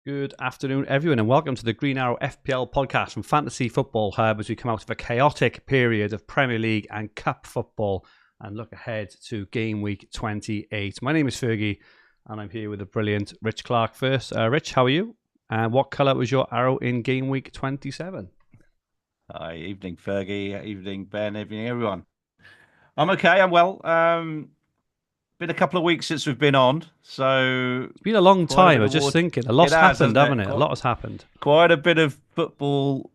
Good afternoon, everyone, and welcome to the Green Arrow FPL podcast from Fantasy Football Hub as we come out of a chaotic period of Premier League and Cup football and look ahead to Gameweek 28. My name is Fergi, and I'm here with the brilliant Rich Clarke first. Rich, how are you? And what colour was your arrow in Gameweek 27? Hi, evening Fergie, evening Ben, evening everyone. I'm okay, I'm well. Been a couple of weeks since we've been on, so it's been a long time. I was just thinking, a lot's happened, hasn't it? A lot has happened. Quite a bit of football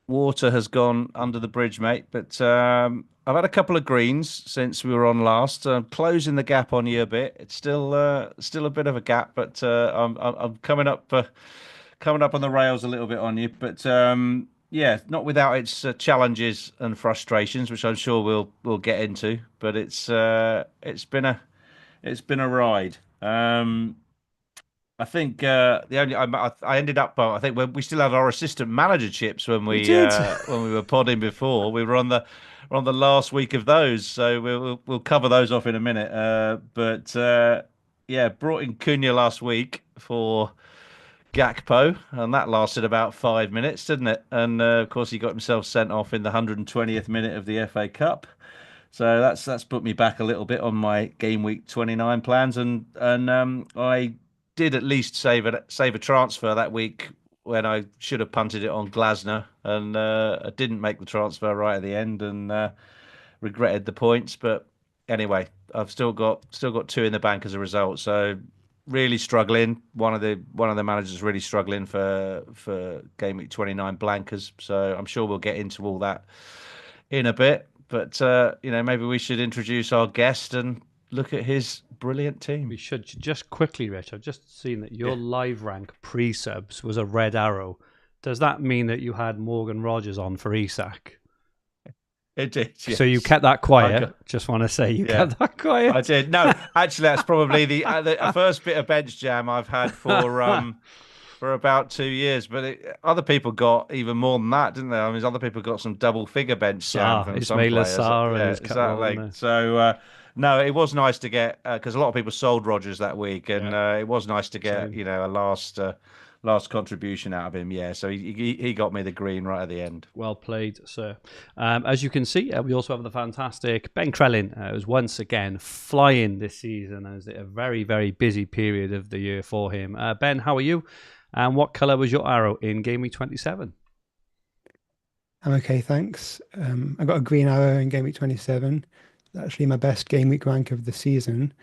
water has gone under the bridge, mate. But I've had a couple of greens since we were on last. Closing the gap on you a bit. It's still a bit of a gap, but I'm coming up on the rails a little bit on you. But yeah, not without its challenges and frustrations, which I'm sure we'll get into. But it's been a ride. I think I ended up. I think when we still had our assistant manager chips when we were podding before. We were on the last week of those, so we'll cover those off in a minute. Yeah, brought in Cunha last week for Gakpo, and that lasted about 5 minutes, didn't it? And of course, he got himself sent off in the 120th minute of the FA Cup. So that's put me back a little bit on my game week 29 plans, and I did at least save a transfer that week when I should have punted it on Glasner, and I didn't make the transfer right at the end, and regretted the points. But anyway, I've still got two in the bank as a result. So really struggling. One of the managers really struggling for game week 29 blankers. So I'm sure we'll get into all that in a bit. But, maybe we should introduce our guest and look at his brilliant team. We should. Just quickly, Rich, I've just seen that your live rank pre-subs was a red arrow. Does that mean that you had Morgan Rogers on for Isak? It did, yes. So you kept that quiet. Just want to say you kept that quiet. I did. No, actually, that's probably the first bit of bench jam I've had for about 2 years, but other people got even more than that, didn't they? I mean, other people got some double-figure bench jam from some players. Exactly. So, no, it was nice to get because a lot of people sold Rodgers that week, and it was nice to get a last contribution out of him. Yeah, so he got me the green right at the end. Well played, sir. As you can see, we also have the fantastic Ben Crellin, who's once again flying this season, as a very, very busy period of the year for him. Ben, how are you? And what colour was your arrow in Game Week 27? I'm okay, thanks. I got a green arrow in Game Week 27. Actually, my best Game Week rank of the season,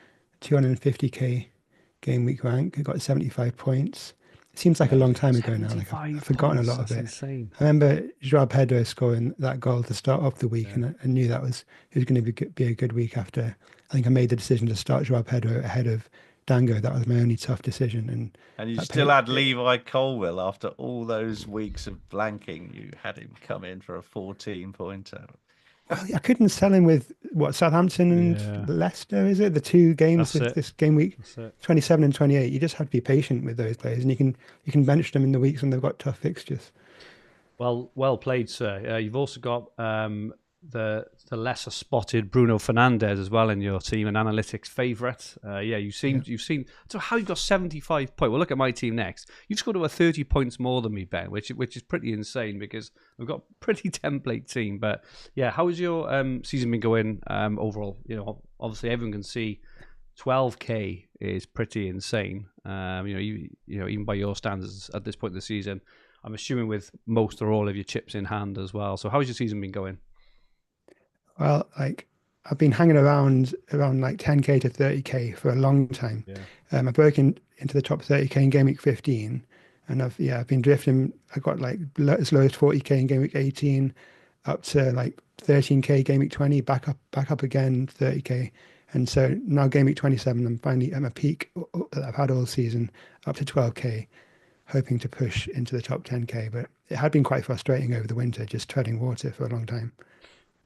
250k Game Week rank. I got 75 points. It seems like a long time ago now. Like I've forgotten a lot of it. Insane. I remember Joao Pedro scoring that goal to start off the week, and I knew it was going to be a good week after. I think I made the decision to start Joao Pedro ahead of Dango. That was my only tough decision. And you still had Levi Colwill after all those weeks of blanking. You had him come in for a 14-pointer. Well, I couldn't sell him with Southampton and Leicester, is it? The two games this game week 27 and 28. You just have to be patient with those players, and you can bench them in the weeks when they've got tough fixtures. Well played, sir. You've also got the lesser spotted Bruno Fernandes as well in your team, an analytics favourite. You've seen. So how you got 75 points? Well, look at my team next. You've scored over 30 points more than me, Ben, which is pretty insane because we've got a pretty template team. But yeah, how has your season been going overall? Obviously everyone can see 12k is pretty insane. Even by your standards at this point in the season. I'm assuming with most or all of your chips in hand as well. So how's your season been going? Well, like I've been hanging around like 10k to 30k for a long time. I broke into the top 30k in Game Week 15, and I've been drifting. I got like as low as 40k in Game Week 18, up to like 13k Game Week 20, back up again 30k, and so now Game Week 27, I'm finally at my peak that I've had all season, up to 12k, hoping to push into the top 10k. But it had been quite frustrating over the winter, just treading water for a long time.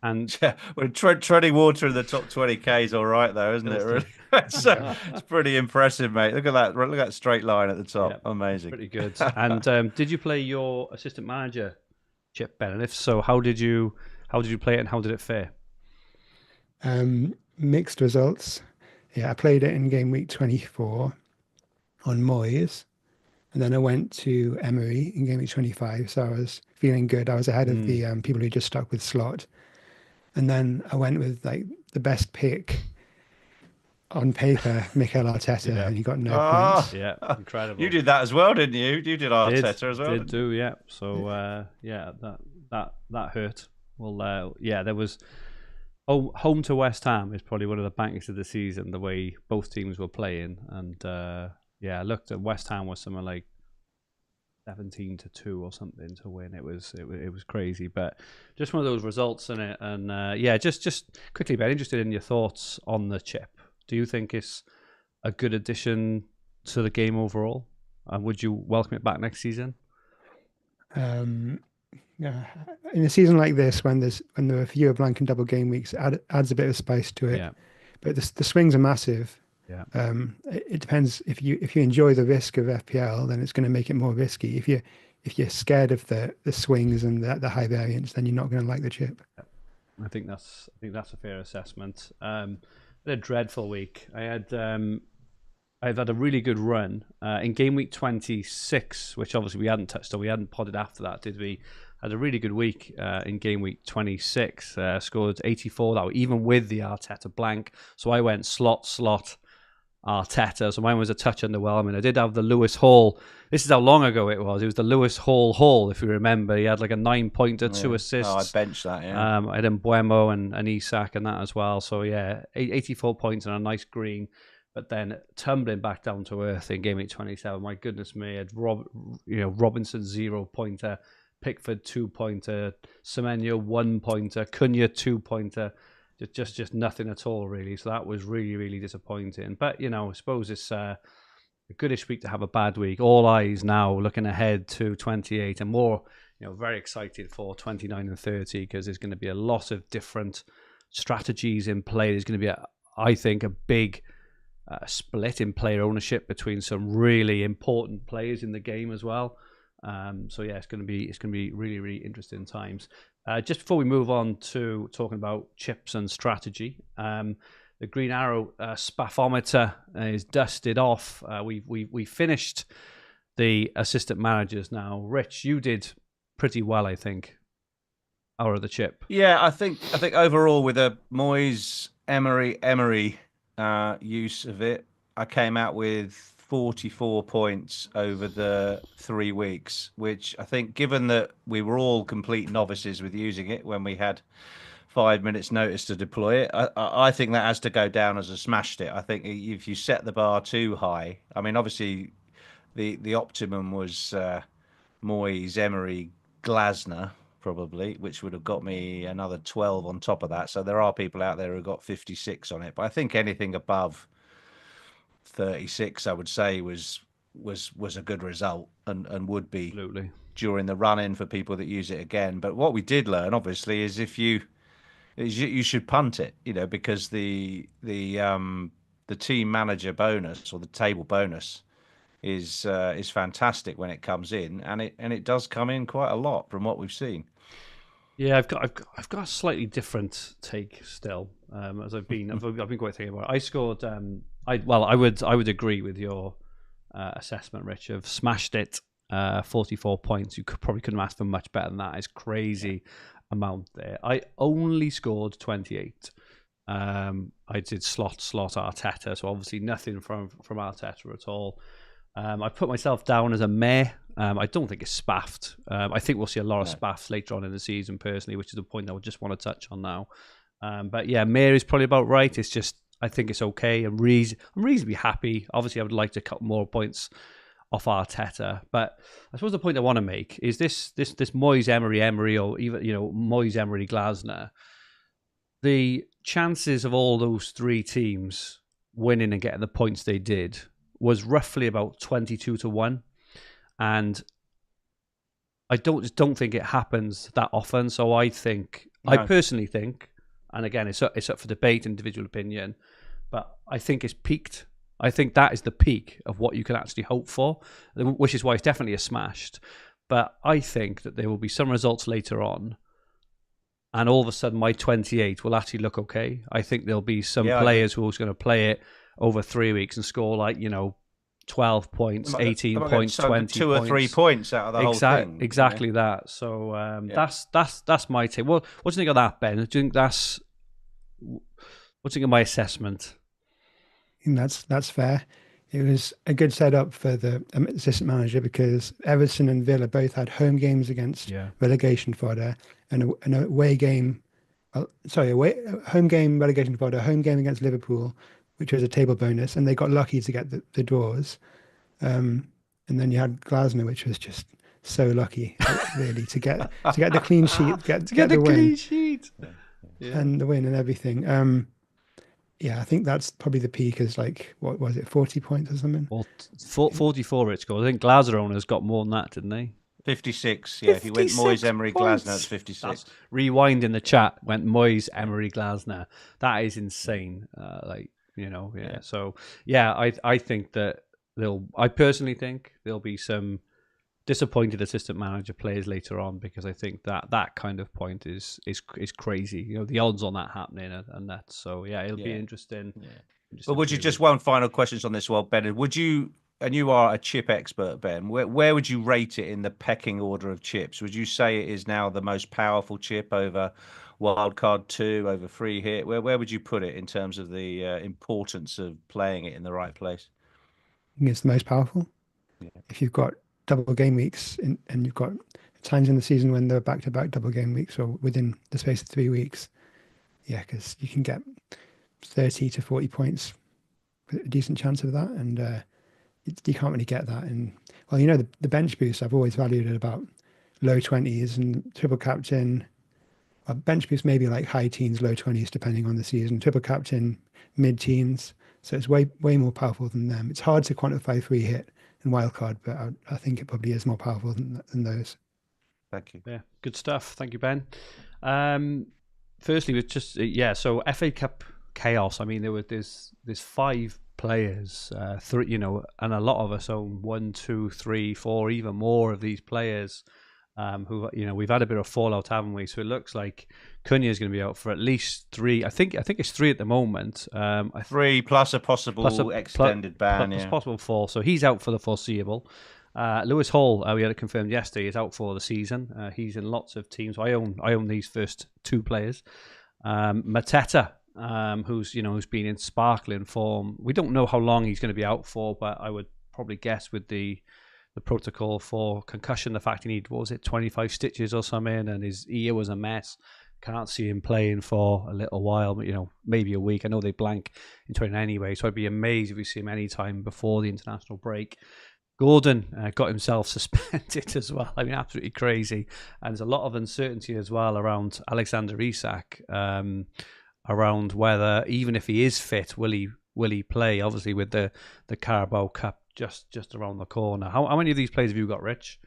And treading water in the top 20k is all right, though, isn't it? Really, it's pretty impressive, mate. Look at that! Look at that straight line at the top. Amazing. Pretty good. And did you play your assistant manager chip, Ben? And if so, how did you play it, and how did it fare? Mixed results. Yeah, I played it in Game Week 24 on Moyes, And then I went to Emery in Gameweek 25, so I was feeling good. I was ahead of the people who just stuck with slot. And then I went with like the best pick on paper, Mikel Arteta, and he got no points. Yeah, incredible. You did that as well, didn't you? You did Arteta as well. Did do, yeah. So that hurt. Well, there was home to West Ham is probably one of the bankers of the season. The way both teams were playing, and I looked at West Ham was something like 17-2 or something to win. It was crazy, but just one of those results in it. And just quickly, Ben, interested in your thoughts on the chip. Do you think it's a good addition to the game overall? And would you welcome it back next season? In a season like this, when there are fewer blank and double game weeks, adds a bit of spice to it. Yeah. But the swings are massive. Yeah. It depends. If you enjoy the risk of FPL, then it's going to make it more risky. If you're scared of the swings and the high variance, then you're not going to like the chip. I think that's a fair assessment. A dreadful week. I've had a really good run in game week 26, which obviously we hadn't touched on. We hadn't podded after that, did we? Had a really good week in game week 26. Scored 84, that even with the Arteta blank. So I went slot Arteta. So mine was a touch underwhelming. I did have the Lewis Hall. This is how long ago it was. It was the Lewis Hall, if you remember. He had like a 9-pointer, 2 assists. Oh, I benched that, yeah. I had Mbuemo and Isak and that as well. So, 84 points and a nice green. But then tumbling back down to earth in game week 27. My goodness me. I had Robinson 0-pointer, Pickford 2-pointer, Semenyo 1-pointer, Cunha 2-pointer. Just nothing at all, really. So that was really, really disappointing. But, I suppose it's a goodish week to have a bad week. All eyes now looking ahead to 28 and more, very excited for 29 and 30 because there's going to be a lot of different strategies in play. There's going to be, I think, a big split in player ownership between some really important players in the game as well. It's going to be really, really interesting times. Just before we move on to talking about chips and strategy, the Green Arrow spaffometer is dusted off. We finished the assistant managers now. Rich, you did pretty well, I think, out of the chip. Yeah, I think overall with a Moyes Emery use of it, I came out with 44 points over the 3 weeks, which I think, given that we were all complete novices with using it when we had 5 minutes notice to deploy it, I think that has to go down as a smashed it. I think if you set the bar too high, I mean, obviously the optimum was Moyes, Emery, Glasner, probably, which would have got me another 12 on top of that. So there are people out there who got 56 on it, but I think anything above 36, I would say, was a good result and would be absolutely during the run-in for people that use it again. But what we did learn, obviously, is you should punt it, because the team manager bonus or the table bonus is fantastic when it comes in, and it does come in quite a lot from what we've seen. Yeah, I've got a slightly different take still. As I've been quite thinking about it. I scored. I would agree with your assessment, Rich. Of smashed it, 44 points. You probably couldn't ask for much better than that. It's crazy amount there. I only scored 28. I did slot Arteta, so obviously nothing from Arteta at all. I put myself down as a meh. I don't think it's spaffed. I think we'll see a lot of spaffs later on in the season, personally, which is the point I would just want to touch on now. But yeah, meh is probably about right. It's just, I think it's okay. I'm reasonably happy. Obviously, I would like to cut more points off Arteta. But I suppose the point I want to make is this Moyes Emery, or even Moyes Emery Glasner. The chances of all those three teams winning and getting the points they did was roughly about 22-1, and I don't think it happens that often. So I personally think, and again, it's up for debate, individual opinion, but I think it's peaked. I think that is the peak of what you can actually hope for, which is why it's definitely a smashed. But I think that there will be some results later on, and all of a sudden my 28 will actually look okay. I think there'll be some players who are going to play it over 3 weeks and score 20 12 points, 18 Am I points, getting 20 2 or 3 points. points out of the whole thing? Exactly that. So that's my take. What do you think of that, Ben? Do you think what do you think of my assessment? And that's fair. It was a good setup for the assistant manager because Everton and Villa both had home games against relegation fodder and an away game. Home game relegation fodder, home game against Liverpool, which was a table bonus, and they got lucky to get the draws. And then you had Glasner, which was just so lucky, really, to get the clean sheet, get the win, clean sheet, and the win and everything. I think that's probably the peak. Is like, what was it, 40 points or something? Well, 44 Rich goals. I think Glasner owners got more than that, didn't they? 56. Yeah, if you went Moyes, Emery, Glasner, it's 56. That's, rewind in the chat went Moyes, Emery, Glasner. That is insane. So I think that I personally think there'll be some disappointed assistant manager players later on because I think that kind of point is crazy. You know, the odds on that happening and that. So it'll be interesting. Yeah. But would you just one final questions on this? Well, Ben, would you? And you are a chip expert, Ben. Where would you rate it in the pecking order of chips? Would you say it is now the most powerful chip over Wildcard 2, over free hit? Where would you put it in terms of the importance of playing it in the right place? I think it's the most powerful. Yeah. If you've got double game weeks and you've got times in the season when they're back-to-back double game weeks or within the space of 3 weeks, because you can get 30 to 40 points, a decent chance of that, and you can't really get that. And the bench boost I've always valued at about low 20s, and triple captain, bench boost maybe like high teens, low 20s depending on the season. Triple captain, mid-teens. So it's way more powerful than them. It's hard to quantify free hit and wildcard, but I think it probably is more powerful than those. Thank you. Yeah, good stuff. Thank you, Ben. Firstly, it's just so FA Cup chaos. I mean, there's 5 players, 3, and a lot of us own 1, 2, 3, 4, even more of these players. Who we've had a bit of fallout, haven't we? So it looks like Cunha is going to be out for at least 3. I think it's 3 at the moment. 3 plus a possible extended ban. Plus possible 4. So he's out for the foreseeable. Lewis Hall, we had it confirmed yesterday, is out for the season. He's in lots of teams. I own these first 2 players. Mateta, who's been in sparkling form. We don't know how long he's going to be out for, but I would probably guess with the protocol for concussion, the fact he needed 25 stitches or something, and his ear was a mess. Can't see him playing for a little while, but maybe a week. I know they blank in 20 anyway, so I'd be amazed if we see him any time before the international break. Gordon got himself suspended as well. I mean, absolutely crazy. And there's a lot of uncertainty as well around Alexander Isak, around whether, even if he is fit, will he play? Obviously, with the Carabao Cup just around the corner. How many of these players have you got, Rich?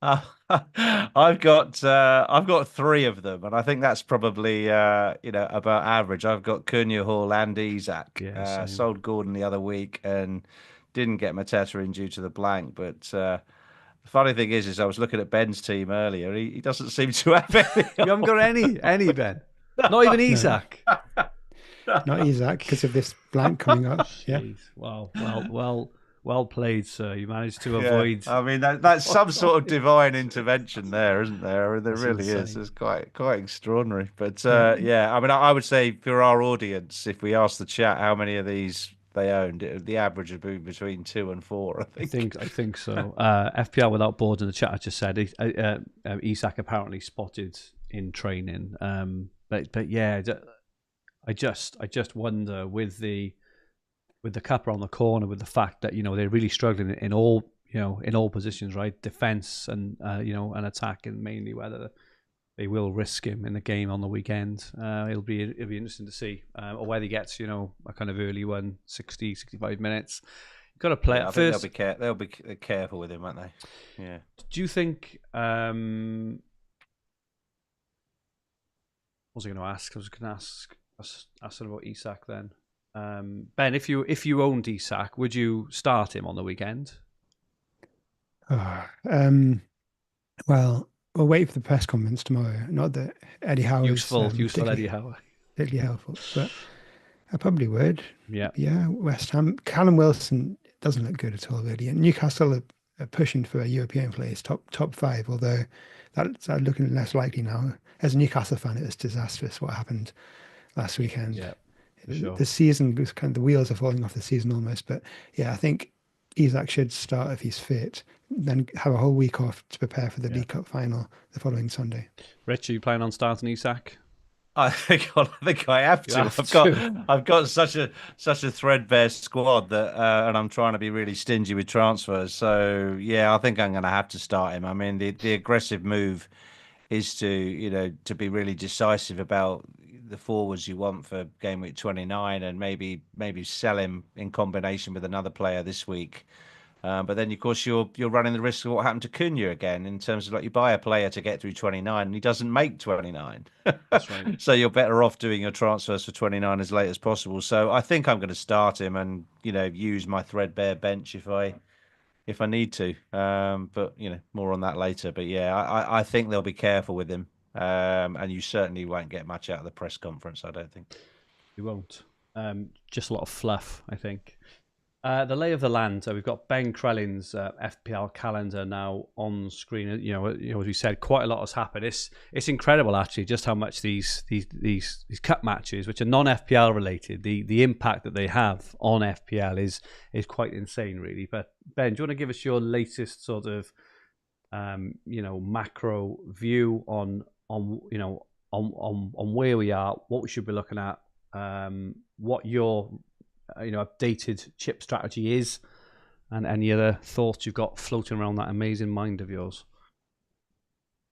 I've got 3 of them, and I think that's probably about average. I've got Cunha, Hall, and Isak. Sold Gordon the other week and didn't get Mateta in due to the blank. But the funny thing is I was looking at Ben's team earlier. He doesn't seem to have any. You haven't got any Ben? Not even Isak. Not Isak because of this blank coming up. Yeah. Wow. Well played, sir. You managed to avoid. I mean, that's some sort of divine intervention there, isn't there? I mean, there really insane. is. It's quite extraordinary. But I mean, I would say for our audience, if we ask the chat how many of these they owned, the average would be between 2 and 4. I think so. FPL without boards in the chat, I just said Isak apparently spotted in training. But yeah, I just wonder with the cup around the corner, with the fact that they're really struggling in all positions, right? Defense and and attack, and mainly whether they will risk him in the game on the weekend. It'll be interesting to see, or whether he gets a kind of early one, 60, 65 minutes. You've got to play it first. They'll be careful with him, won't they? Yeah. Do you think? What was I going to ask? I was going to ask about Isak then. Ben, if you owned Isak, would you start him on the weekend? Well, we'll wait for the press conference tomorrow. Not that Eddie Howe useful Eddie Howe, particularly helpful, but I probably would. Yeah. West Ham, Callum Wilson doesn't look good at all, really. And Newcastle are pushing for a European place, top 5, although that's looking less likely now. As a Newcastle fan, it was disastrous what happened last weekend. Yeah, for sure. The season was the wheels are falling off the season almost. But yeah, I think Isak should start if he's fit, then have a whole week off to prepare for the League Cup final the following Sunday. Rich, are you planning on starting Isak? I think I have to. I've got such a threadbare squad that, and I'm trying to be really stingy with transfers. So yeah, I think I'm going to have to start him. I mean, the aggressive move is to be really decisive about the forwards you want for game week 29, and maybe sell him in combination with another player this week. But then, of course, you're running the risk of what happened to Cunha again, in terms of, like, you buy a player to get through 29 and he doesn't make 29. That's right. So you're better off doing your transfers for 29 as late as possible. So I think I'm going to start him and, use my threadbare bench if I need to. But, more on that later. But yeah, I think they'll be careful with him. And you certainly won't get much out of the press conference, I don't think. You won't. Just a lot of fluff, I think. The lay of the land. We've got Ben Crellin's FPL calendar now on screen. As we said, quite a lot has happened. It's incredible, actually, just how much these cup matches, which are non-FPL related, the impact that they have on FPL is quite insane, really. But Ben, do you want to give us your latest sort of macro view on where we are, what we should be looking at, what your updated chip strategy is, and any other thoughts you've got floating around that amazing mind of yours?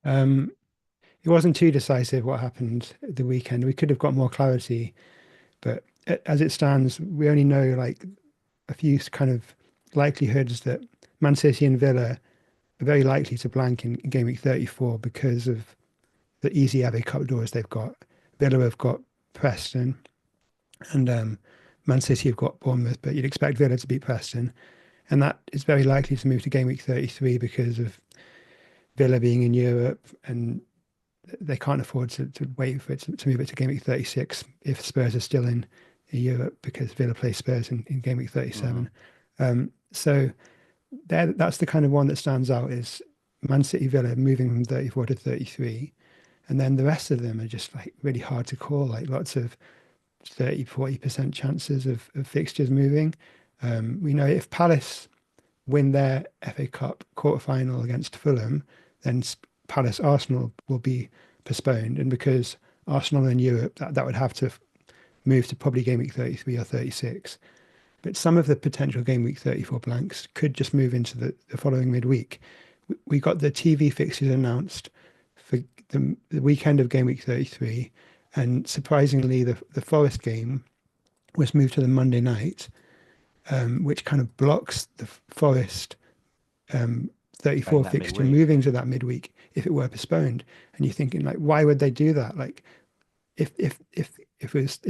It wasn't too decisive what happened the weekend. We could have got more clarity, but as it stands, we only know like a few kind of likelihoods that Man City and Villa are very likely to blank in game week 34 because of the easy FA Cup doors they've got. Villa have got Preston, and Man City have got Bournemouth, but you'd expect Villa to beat Preston. And that is very likely to move to game week 33 because of Villa being in Europe, and they can't afford to wait for it to move it to game week 36 if Spurs are still in Europe, because Villa play Spurs in game week 37. So that's the kind of one that stands out, is Man City, Villa moving from 34 to 33. And then the rest of them are just like really hard to call, like lots of 30-40% chances of fixtures moving. We know if Palace win their FA Cup quarter-final against Fulham, then Palace Arsenal will be postponed, and because Arsenal are in Europe, that would have to move to probably game week 33 or 36. But some of the potential game week 34 blanks could just move into the following midweek. We got the TV fixtures announced for the weekend of game week 33. And surprisingly, the Forest game was moved to the Monday night, which kind of blocks the Forest 34 fixture moving to that midweek if it were postponed. And you're thinking, like, why would they do that? Like, if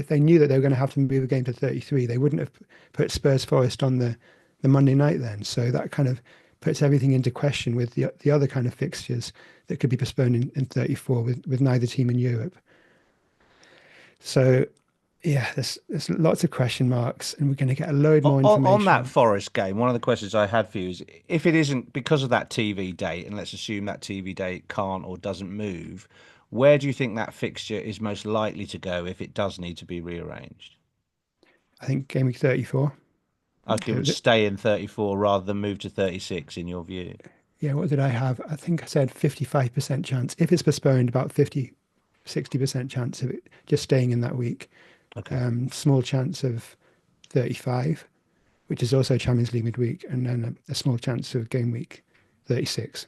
they knew that they were going to have to move a game to 33, they wouldn't have put Spurs Forest on the Monday night then. So that kind of puts everything into question with the other kind of fixtures that could be postponed in 34 with neither team in Europe. So, yeah, there's lots of question marks, and we're going to get a load more information. On that Forest game, one of the questions I had for you is, if it isn't because of that TV date, and let's assume that TV date can't or doesn't move, where do you think that fixture is most likely to go if it does need to be rearranged? I think game week 34. Okay, it would stay in 34 rather than move to 36, in your view? Yeah, what did I have? I think I said 55% chance. If it's postponed, about 60% chance of it just staying in that week. Okay. Small chance of 35, which is also Champions League midweek, and then a small chance of game week 36.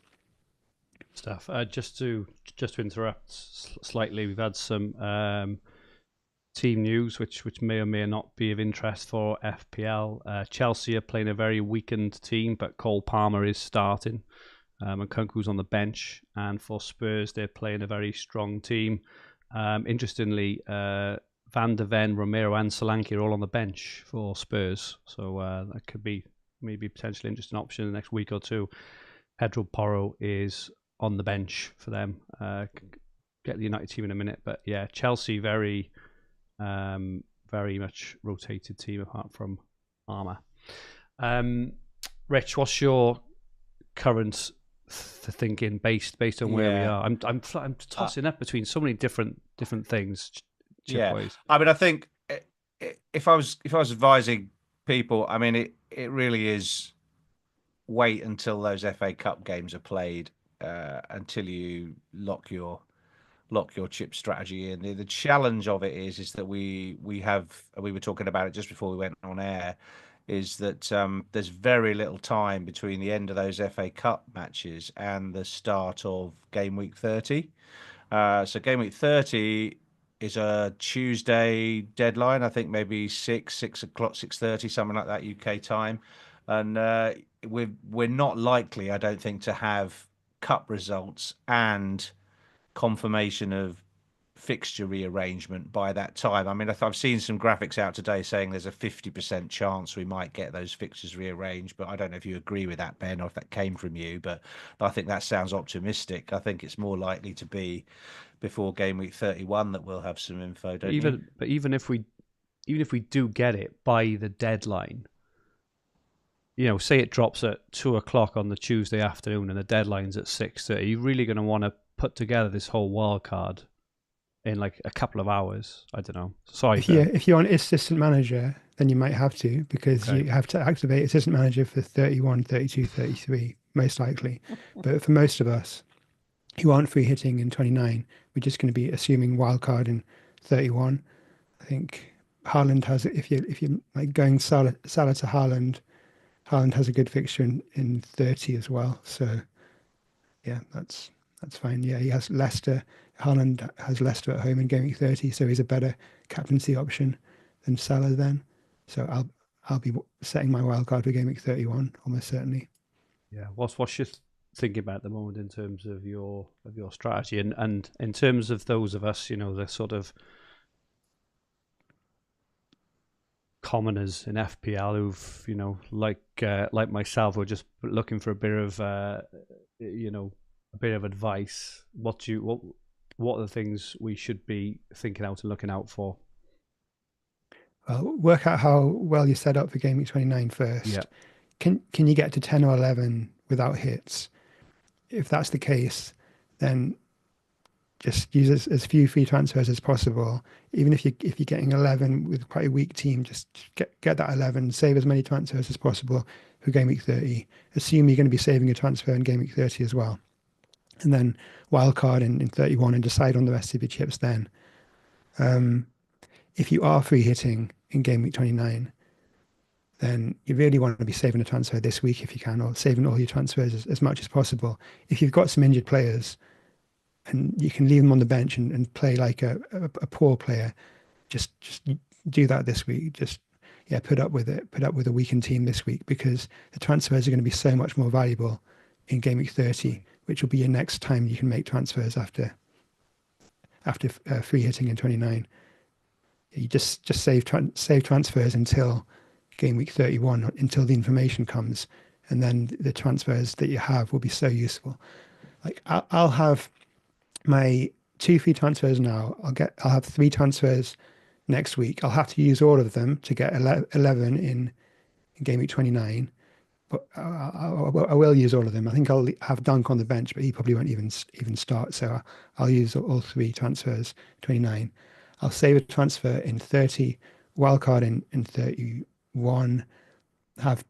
Stuff. Just to interrupt slightly, we've had some team news which may or may not be of interest for FPL. Chelsea are playing a very weakened team, but Cole Palmer is starting. And Kunku's on the bench, and for Spurs they're playing a very strong team. Interestingly, Van der Ven, Romero and Solanke are all on the bench for Spurs, so that could be maybe potentially interesting option in the next week or two. Pedro Porro is on the bench for them. Get the United team in a minute, but yeah, Chelsea very much rotated team apart from Armour. Rich, what's your current thinking based on where we are? I'm tossing up between so many different things. Chipways. I mean, I think if I was advising people, I mean, it really is wait until those FA Cup games are played until you lock your chip strategy in. The challenge of it is that we were talking about it just before we went on air, is that there's very little time between the end of those FA Cup matches and the start of game week 30. So game week 30 is a Tuesday deadline. I think maybe 6 o'clock, 6:30, something like that UK time. And we're not likely, I don't think, to have cup results and confirmation of fixture rearrangement by that time. I mean, I've seen some graphics out today saying there's a 50% chance we might get those fixtures rearranged, but I don't know if you agree with that, Ben, or if that came from you, but I think that sounds optimistic. I think it's more likely to be before game week 31 that we'll have some info, don't you? But even if we do get it by the deadline, say it drops at 2 o'clock on the Tuesday afternoon and the deadline's at 6:30, you're really going to want to put together this whole wild card in like a couple of hours. I don't know. Sorry. If you're on assistant manager, then you might have to, because you have to activate assistant manager for 31, 32, 33, most likely. But for most of us who aren't free hitting in 29, we're just going to be assuming wildcard in 31. I think Haaland has, if you're like going Salah to Haaland has a good fixture in 30 as well. So yeah, that's fine. Yeah, he has Leicester. Haaland has Leicester at home in game week 30, so he's a better captaincy option than Salah then. So I'll be setting my wild card for game week 31 almost certainly. Yeah, what's your thinking about at the moment in terms of your strategy and in terms of those of us, the sort of commoners in FPL who've like myself, who are just looking for a bit of a bit of advice. What are the things we should be thinking out and looking out for? Well, work out how well you're set up for game week 29 first. Yeah. Can you get to 10 or 11 without hits? If that's the case, then just use as few free transfers as possible. Even if you're getting 11 with quite a weak team, just get that 11. Save as many transfers as possible for game week 30. Assume you're going to be saving a transfer in game week 30 as well, and then wildcard in 31 and decide on the rest of your chips then. If you are free hitting in game week 29, then you really want to be saving a transfer this week if you can, or saving all your transfers as much as possible. If you've got some injured players and you can leave them on the bench and play like a poor player, just do that this week. Just put up with it. Put up with a weakened team this week, because the transfers are going to be so much more valuable in game week 30, which will be your next time you can make transfers after free hitting in 29. You just save transfers until game week 31, until the information comes, and then the transfers that you have will be so useful. Like I'll have my 2 free transfers now. I'll have 3 transfers next week. I'll have to use all of them to get 11 in game week 29. But I will use all of them. I think I'll have Dunk on the bench, but he probably won't even start. So I'll use all 3 transfers, 29. I'll save a transfer in 30, wildcard in 31, have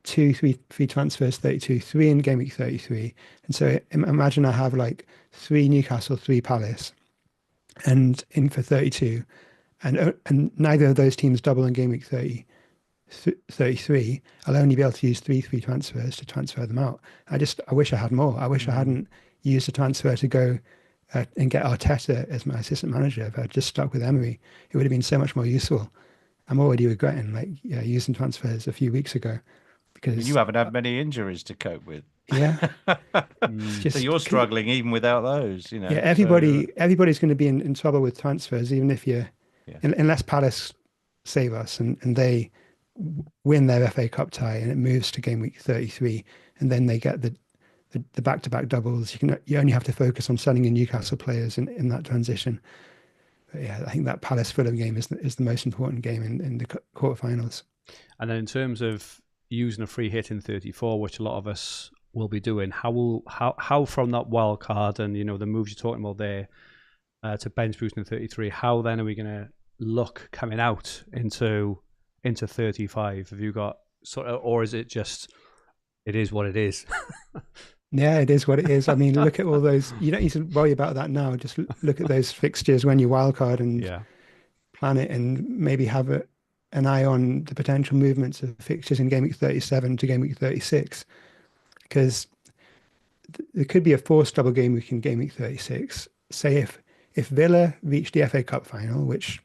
2 free transfers, 32, 3 in game week 33. And so imagine I have like 3 Newcastle, 3 Palace, and in for 32. And neither of those teams double in game week 33. I'll only be able to use 3 free transfers to transfer them out. I wish I had more. I wish I hadn't used a transfer to go and get Arteta as my assistant manager. If I'd just stuck with Emery, it would have been so much more useful. I'm already regretting using transfers a few weeks ago, because you haven't had many injuries to cope with. Yeah. So you're struggling even without those, Yeah, everybody's going to be in trouble with transfers, even if unless Palace save us and they win their FA Cup tie and it moves to game week 33, and then they get the back-to-back doubles. You only have to focus on selling your Newcastle players in that transition. But yeah, I think that Palace Fulham game is the most important game in the quarterfinals. And then in terms of using a free hit in 34, which a lot of us will be doing, how from that wild card and the moves you're talking about there to bench boosting in 33, how then are we going to look coming out into 35? Have you got sort of, or is it just it is what it is? Yeah, it is what it is. I mean, look at all those. You don't need to worry about that now. Just look at those fixtures when you wildcard and plan it, and maybe have an eye on the potential movements of fixtures in game week 37 to game week 36, because there could be a forced double game week in game week 36. Say if Villa reach the FA Cup final, which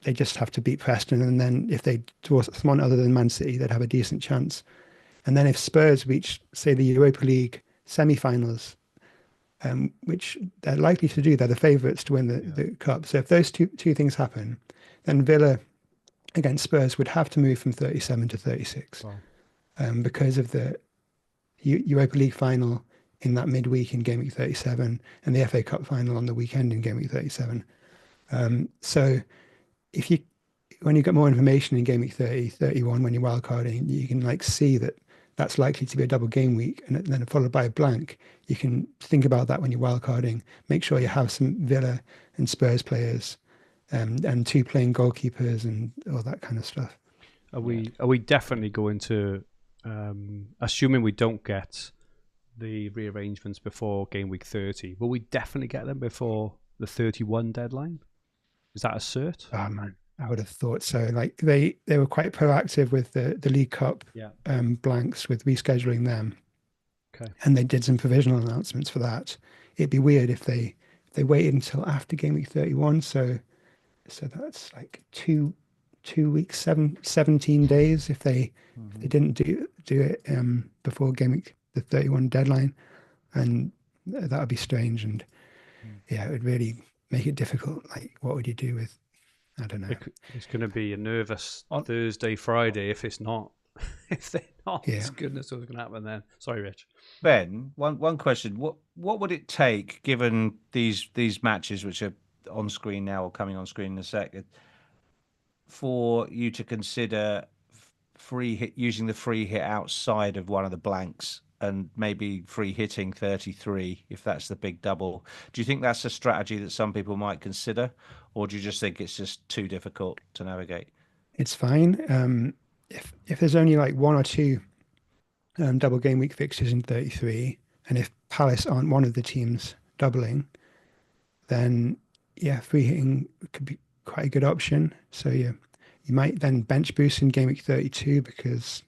they just have to beat Preston, and then if they draw someone other than Man City, they'd have a decent chance. And then if Spurs reach, say, the Europa League semi-finals, which they're likely to do, they're the favourites to win the cup. So if those two things happen, then Villa against Spurs would have to move from 37 to 36 because of the Europa League final in that midweek in game week 37 and the FA Cup final on the weekend in game week 37. So when you get more information in game week 30, 31, when you're wildcarding, you can see that's likely to be a double game week and then followed by a blank. You can think about that when you're wildcarding. Make sure you have some Villa and Spurs players and 2 playing goalkeepers and all that kind of stuff. Are we definitely going to, assuming we don't get the rearrangements before game week 30, will we definitely get them before the 31 deadline? Is that a cert? Oh man, I would have thought so. They were quite proactive with the League Cup blanks with rescheduling them. Okay. And they did some provisional announcements for that. It'd be weird if they waited until after game week 31. So that's 2 weeks, 17 days if they didn't do it before game week the 31 deadline, and that would be strange. And it would really make it difficult. What would you do with? I don't know. It's going to be a nervous Thursday, Friday if it's not. If they're not, goodness knows what's going to happen then. Sorry, Rich. Ben, one question. What would it take, given these matches which are on screen now or coming on screen in a second, for you to consider free hit, using the free hit outside of one of the blanks and maybe free hitting 33 if that's the big double? Do you think that's a strategy that some people might consider, or do you just think it's just too difficult to navigate? It's fine. If there's only 1 or 2 double game week fixtures in 33, and if Palace aren't one of the teams doubling, then free hitting could be quite a good option. So you might then bench boost in game week 32 because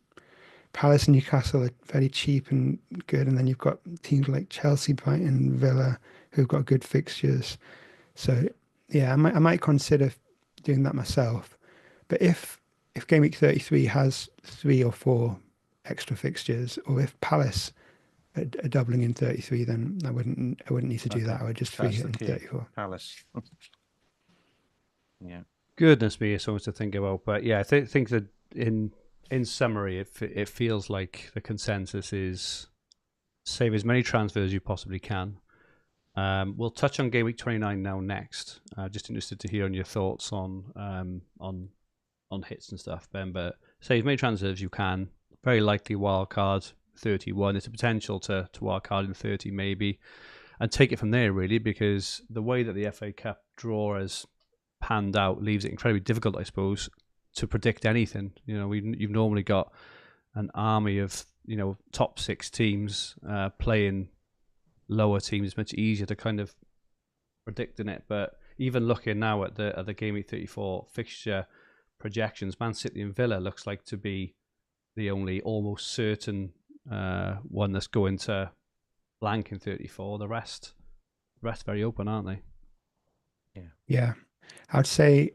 Palace and Newcastle are very cheap and good, and then you've got teams like Chelsea, Brighton, Villa who've got good fixtures. So I might consider doing that myself. But if game week 33 has 3 or 4 extra fixtures, or if Palace are doubling in 33, then I wouldn't need to do that. I would just free hit in 34. Palace. Yeah. Goodness me, it's so much to think about. But I think that in summary, it feels like the consensus is save as many transfers as you possibly can. We'll touch on game week 29 now next. Just interested to hear on your thoughts on hits and stuff, Ben. But save as many transfers as you can. Very likely wildcard 31. It's a potential to wildcard in 30 maybe, and take it from there really, because the way that the FA Cup draw has panned out leaves it incredibly difficult, I suppose, to predict anything. You've normally got an army of top 6 teams playing lower teams. It's much easier to kind of predict in it. But even looking now at the game week 34 fixture projections, Man City and Villa looks like to be the only almost certain one that's going to blank in 34. The rest very open, aren't they? Yeah, I would say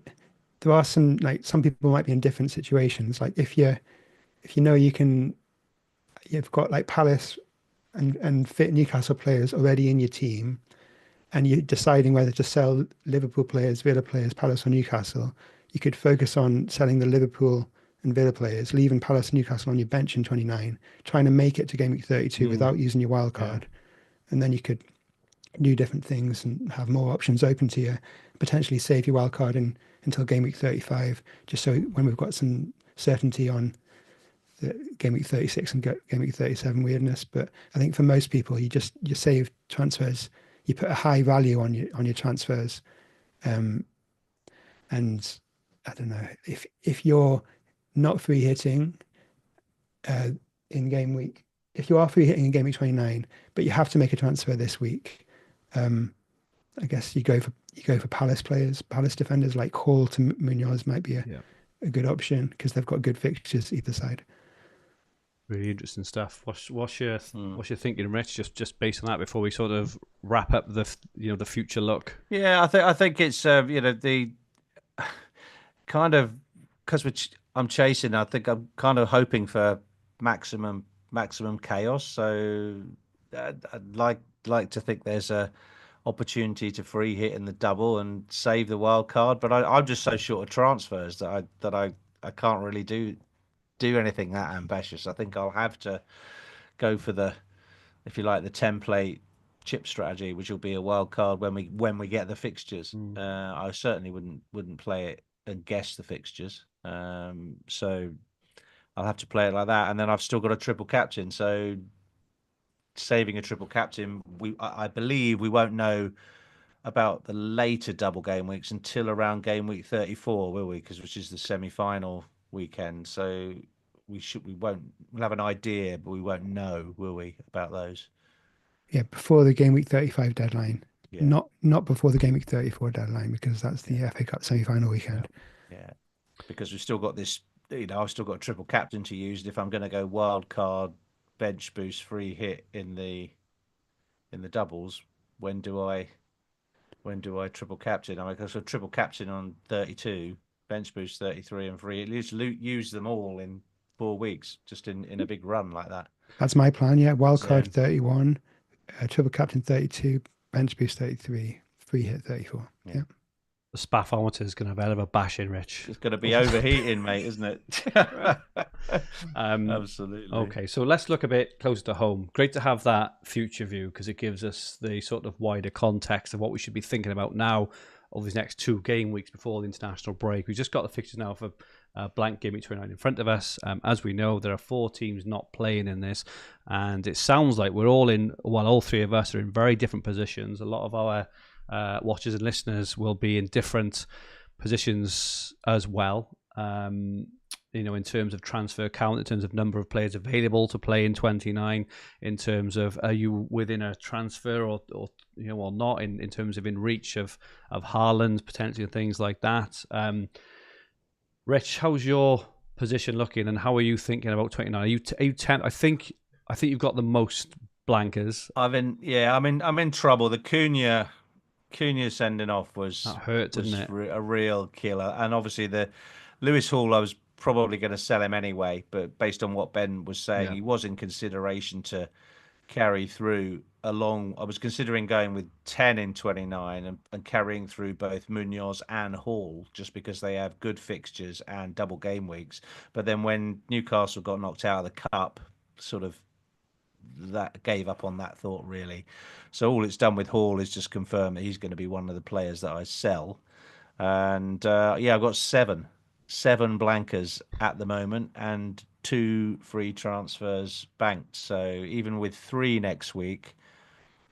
there are some people might be in different situations. If you've got Palace and fit Newcastle players already in your team, and you're deciding whether to sell Liverpool players, Villa players, Palace or Newcastle, you could focus on selling the Liverpool and Villa players, leaving Palace and Newcastle on your bench in 29, trying to make it to game week 32 without using your wild card. And then you could do different things and have more options open to you, potentially save your wild card until game week 35, just so when we've got some certainty on game week 36 and game week 37 weirdness. But I think for most people, you save transfers. You put a high value on your transfers, and I don't know if you're not free hitting in game week. If you are free hitting in game week 29, but you have to make a transfer this week, I guess you go for Palace players, Palace defenders like Hall to Munoz might be a good option because they've got good fixtures either side. Really interesting stuff. What's your thinking, Rich? Just based on that, before we sort of wrap up the future look. Yeah, I think it's the kind of because I'm chasing. I think I'm kind of hoping for maximum chaos. So I'd like to think there's a opportunity to free hit in the double and save the wild card. But I'm just so short of transfers that I can't really do anything that ambitious. I think I'll have to go for the, if you like, the template chip strategy, which will be a wild card when we get the fixtures. I certainly wouldn't play it and guess the fixtures. So I'll have to play it like that, and then I've still got a triple captain. So saving a triple captain, I believe we won't know about the later double game weeks until around game week 34, will we? Which is the semi-final weekend. So we'll have an idea, but we won't know, will we, about those? Yeah, before the game week 35 deadline. Yeah. Not before the game week 34 deadline, because that's the FA Cup semi-final weekend. Yeah. Because we've still got this, I've still got a triple captain to use. And if I'm going to go wild card, bench boost, free hit in the doubles, when do I triple captain? I mean, so triple captain on 32, bench boost 33 and free. At least use them all in 4 weeks, just in a big run like that. That's my plan, yeah. Wildcard 31, triple captain 32, bench boost 33, free hit 34. Yeah. The spaffometer is going to have a hell of a bashing, Rich. It's going to be overheating, mate, isn't it? Absolutely. Okay, so let's look a bit closer to home. Great to have that future view because it gives us the sort of wider context of what we should be thinking about now over these next 2 game weeks before the international break. We've just got the fixtures now for blank game week 29 in front of us. As we know, there are 4 teams not playing in this, and it sounds like we're all in, well, all 3 of us are in very different positions. A lot of our watchers and listeners will be in different positions as well, in terms of transfer count, in terms of number of players available to play in 29, in terms of are you within a transfer or not, in terms of in reach of Haaland potentially and things like that. Rich, how's your position looking, and how are you thinking about 29? Are you 10? I think you've got the most blankers. I'm in trouble. The Cunha sending off was didn't it? A real killer. And obviously the Lewis Hall, I was probably going to sell him anyway, but based on what Ben was saying, he was in consideration to carry through along. I was considering going with 10 in 29 and carrying through both Munoz and Hall, just because they have good fixtures and double game weeks. But then when Newcastle got knocked out of the cup, sort of that gave up on that thought, really. So all it's done with Hall is just confirm that he's going to be one of the players that I sell. And I've got seven blankers at the moment and 2 free transfers banked. So even with 3 next week,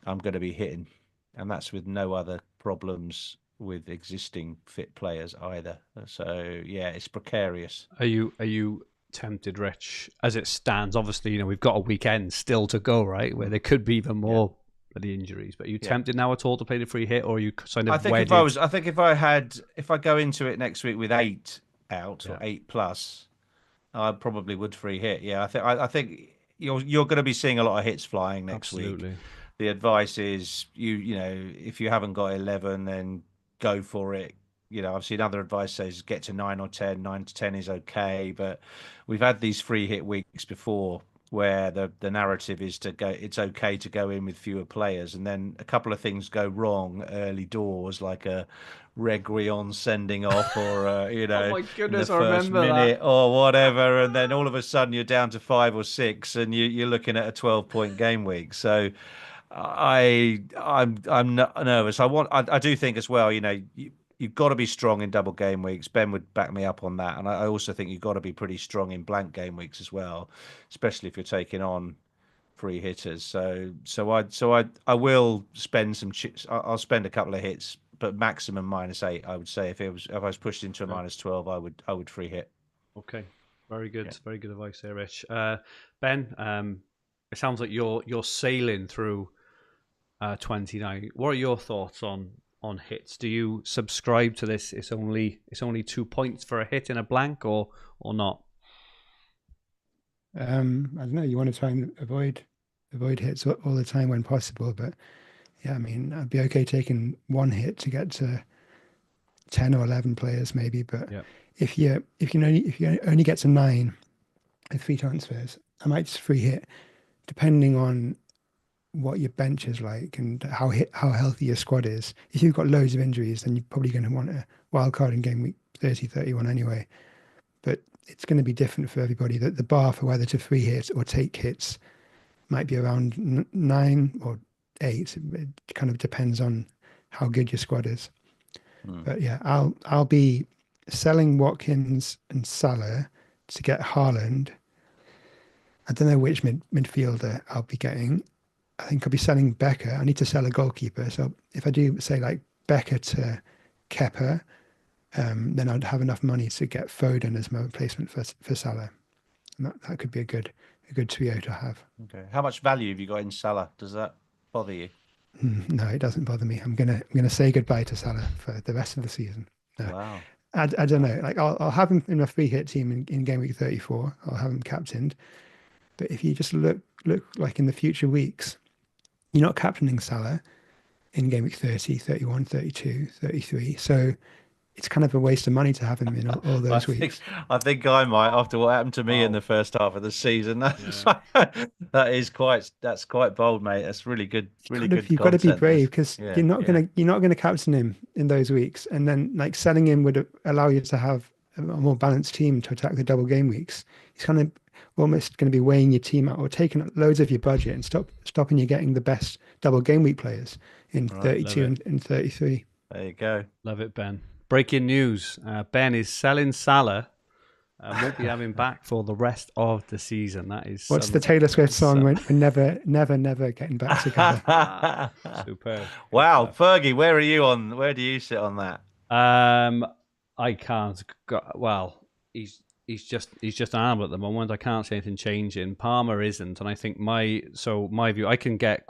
I'm going to be hitting, and that's with no other problems with existing fit players either. So yeah, it's precarious. Are you tempted, Rich, as it stands? Obviously, we've got a weekend still to go, right, where there could be even more of the injuries. But are you tempted now at all to play the free hit, or are you kind of wedded? If I go into it next week with 8 out or 8 plus, I probably would free hit. Yeah, I think you're going to be seeing a lot of hits flying next week. The advice is if you haven't got 11, then go for it. I've seen other advice says get to 9 or 10. 9 to 10 is okay, but we've had these free hit weeks before where the narrative is to go. It's okay to go in with fewer players, and then a couple of things go wrong early doors, like a Reguilon sending off, or oh my goodness, in the first minute or whatever, and then all of a sudden you're down to 5 or 6, and you're looking at a 12-point game week. So I'm not nervous. I do think as well. You you've got to be strong in double game weeks. Ben would back me up on that, and I also think you've got to be pretty strong in blank game weeks as well, especially if you're taking on free hitters. I will spend some chips. I'll spend a couple of hits, but maximum -8. I would say if I was pushed into a -12, I would free hit. Okay, very good, very good advice there, Rich. Ben, it sounds like you're sailing through 29. What are your thoughts on hits? Do you subscribe to this? It's only 2 points for a hit in a blank, or not? I don't know. You want to try and avoid hits all the time when possible, but yeah, I mean, I'd be okay taking one hit to get to 10 or 11 players maybe, but if you only get to 9 with 3 transfers, I might just free hit, depending on what your bench is like and how healthy your squad is. If you've got loads of injuries, then you're probably going to want a wild card in game week 30, 31 anyway. But it's going to be different for everybody. That the bar for whether to free hit or take hits might be around 9 or 8. It kind of depends on how good your squad is. But yeah, I'll be selling Watkins and Salah to get Haaland. I don't know which midfielder I'll be getting. I think I'll be selling Becker. I need to sell a goalkeeper. So if I do say like Becker to Kepa, then I'd have enough money to get Foden as my replacement for Salah. And that could be a good trio to have. Okay. How much value have you got in Salah? Does that bother you? No, it doesn't bother me. I'm gonna say goodbye to Salah for the rest of the season. No. Wow. I don't know. Like I'll have him in a free hit team in game week 34. I'll have him captained. But if you just look like in the future weeks, you're not captaining Salah in game week 30, 31, 32, 33. So it's kind of a waste of money to have him in all those weeks. I think I might, after what happened to me in the first half of the season. That's quite bold, mate. That's really good. Really good. You've got to be brave, because you're not gonna captain him in those weeks, and then like selling him would allow you to have a more balanced team to attack the double game weeks. He's kind of almost going to be weighing your team out or taking up loads of your budget and stopping you getting the best double game week players in 32 and 33. There you go. Love it, Ben. Breaking news. Ben is selling Salah. Won't be having back for the rest of the season. That is. What's the Taylor Swift song? We're never getting back together. Superb. Wow, Fergie, where do you sit on that? I can't. Well, he's just an animal at the moment. I can't see anything changing. Palmer isn't, and I think my view, I can get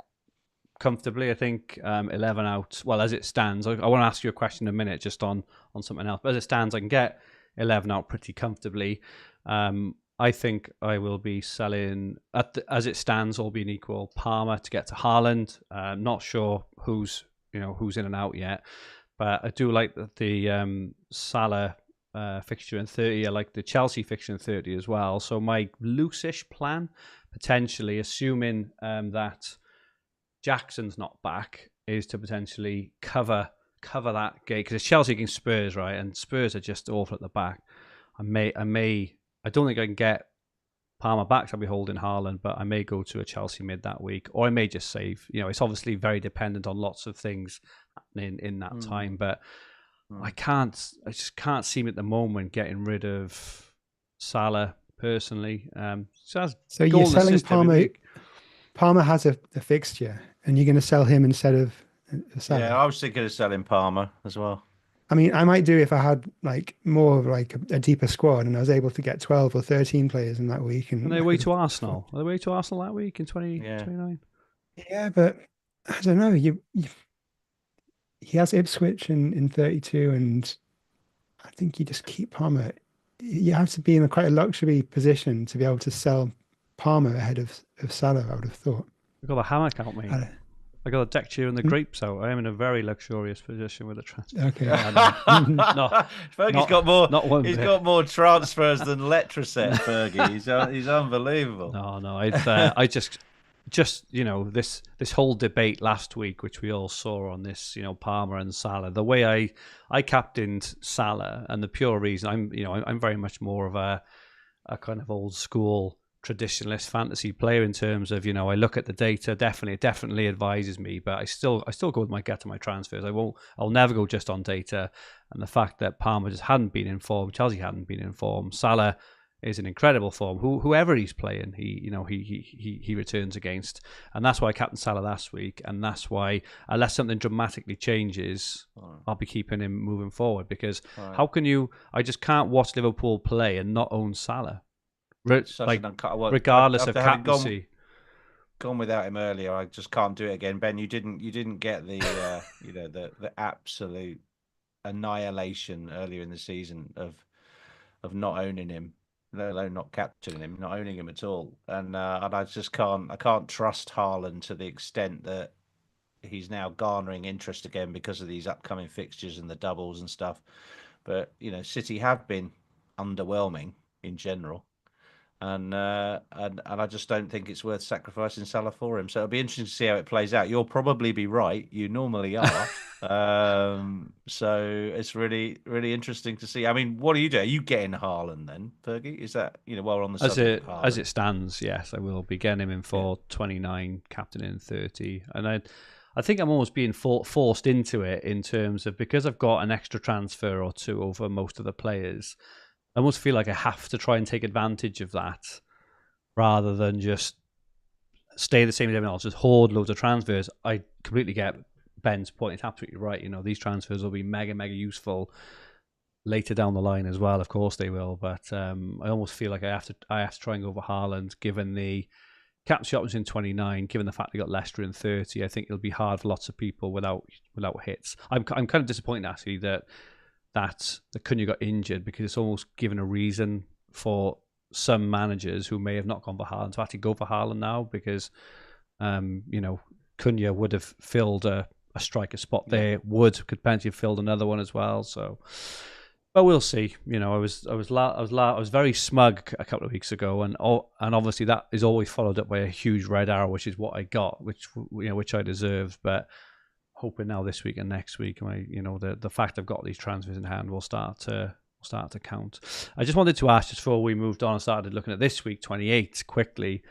comfortably, I think 11 out. Well, as it stands, I want to ask you a question in a minute just on something else. But as it stands, I can get 11 out pretty comfortably. I think I will be selling as it stands, all being equal, Palmer to get to Haaland. Not sure who's in and out yet, but I do like the Salah fixture in 30. I like the Chelsea fixture in 30 as well. So my loose-ish plan, potentially, assuming that Jackson's not back, is to potentially cover that gate, because it's Chelsea against Spurs, right? And Spurs are just awful at the back. I don't think I can get Palmer back, so I'll be holding Haaland, but I may go to a Chelsea mid that week, or I may just save. It's obviously very dependent on lots of things happening in that time, but I just can't see him at the moment getting rid of Salah personally. So you're selling Palmer. Palmer has a fixture, and you're going to sell him instead of Salah. Yeah, I was thinking of selling Palmer as well. I mean, I might do if I had like more of like a deeper squad and I was able to get 12 or 13 players in that week. And are they away to Arsenal? Are they away to Arsenal that week in 2029? Yeah, but I don't know. He has Ipswich in 32, and I think you just keep Palmer. You have to be in quite a luxury position to be able to sell Palmer ahead of Salah, I would have thought. I've got a hammock out, mate. I got a deck chair and the grapes out. I am in a very luxurious position with the transfer. Okay. Fergie's got more. He's got more transfers than Letraset. Fergie, he's unbelievable. No. I just this whole debate last week, which we all saw on this, Palmer and Salah. The way I captained Salah, and the pure reason I'm very much more of a kind of old school traditionalist fantasy player in terms of, I look at the data. It definitely advises me, but I still go with my gut to my transfers. I'll never go just on data. And the fact that Palmer just hadn't been informed, Chelsea hadn't been informed, Salah is in incredible form. Whoever he's playing, he returns against, and that's why I captained Salah last week, and that's why, unless something dramatically changes, I'll be keeping him moving forward. Because how can you? I just can't watch Liverpool play and not own Salah, regardless of captaincy. Gone without him earlier. I just can't do it again. Ben, you didn't get the the absolute annihilation earlier in the season of not owning him, let alone not capturing him, not owning him at all. And I just can't trust Haaland to the extent that he's now garnering interest again because of these upcoming fixtures and the doubles and stuff. But City have been underwhelming in general, and I just don't think it's worth sacrificing Salah for him. So it'll be interesting to see how it plays out. You'll probably be right. You normally are. So it's really, really interesting to see. I mean, what do you do? Are you getting Haaland then, Fergie? Is that, while we're on the subject of Haaland? As it stands, yes, I will be getting him in for 29, captain in 30. And I think I'm almost being forced into it in terms of, because I've got an extra transfer or two over most of the players, I almost feel like I have to try and take advantage of that rather than just stay the same as everyone else, just hoard loads of transfers. I completely get Ben's point. It's absolutely right. These transfers will be mega, mega useful later down the line as well. Of course they will. But I almost feel like I have to try and go over Haaland, given the captaincy options in 29, given the fact they got Leicester in 30. I think it'll be hard for lots of people without hits. I'm kind of disappointed actually that Cunha got injured, because it's almost given a reason for some managers who may have not gone for Haaland to actually go for Haaland now, because Cunha would have filled a striker spot there, could potentially have filled another one as well. So, but we'll see. I was very smug a couple of weeks ago, and obviously that is always followed up by a huge red arrow, which is what I got, which I deserved. But hoping now this week and next week, the fact I've got these transfers in hand will start to count. I just wanted to ask, just before we moved on and started looking at this week 28 quickly,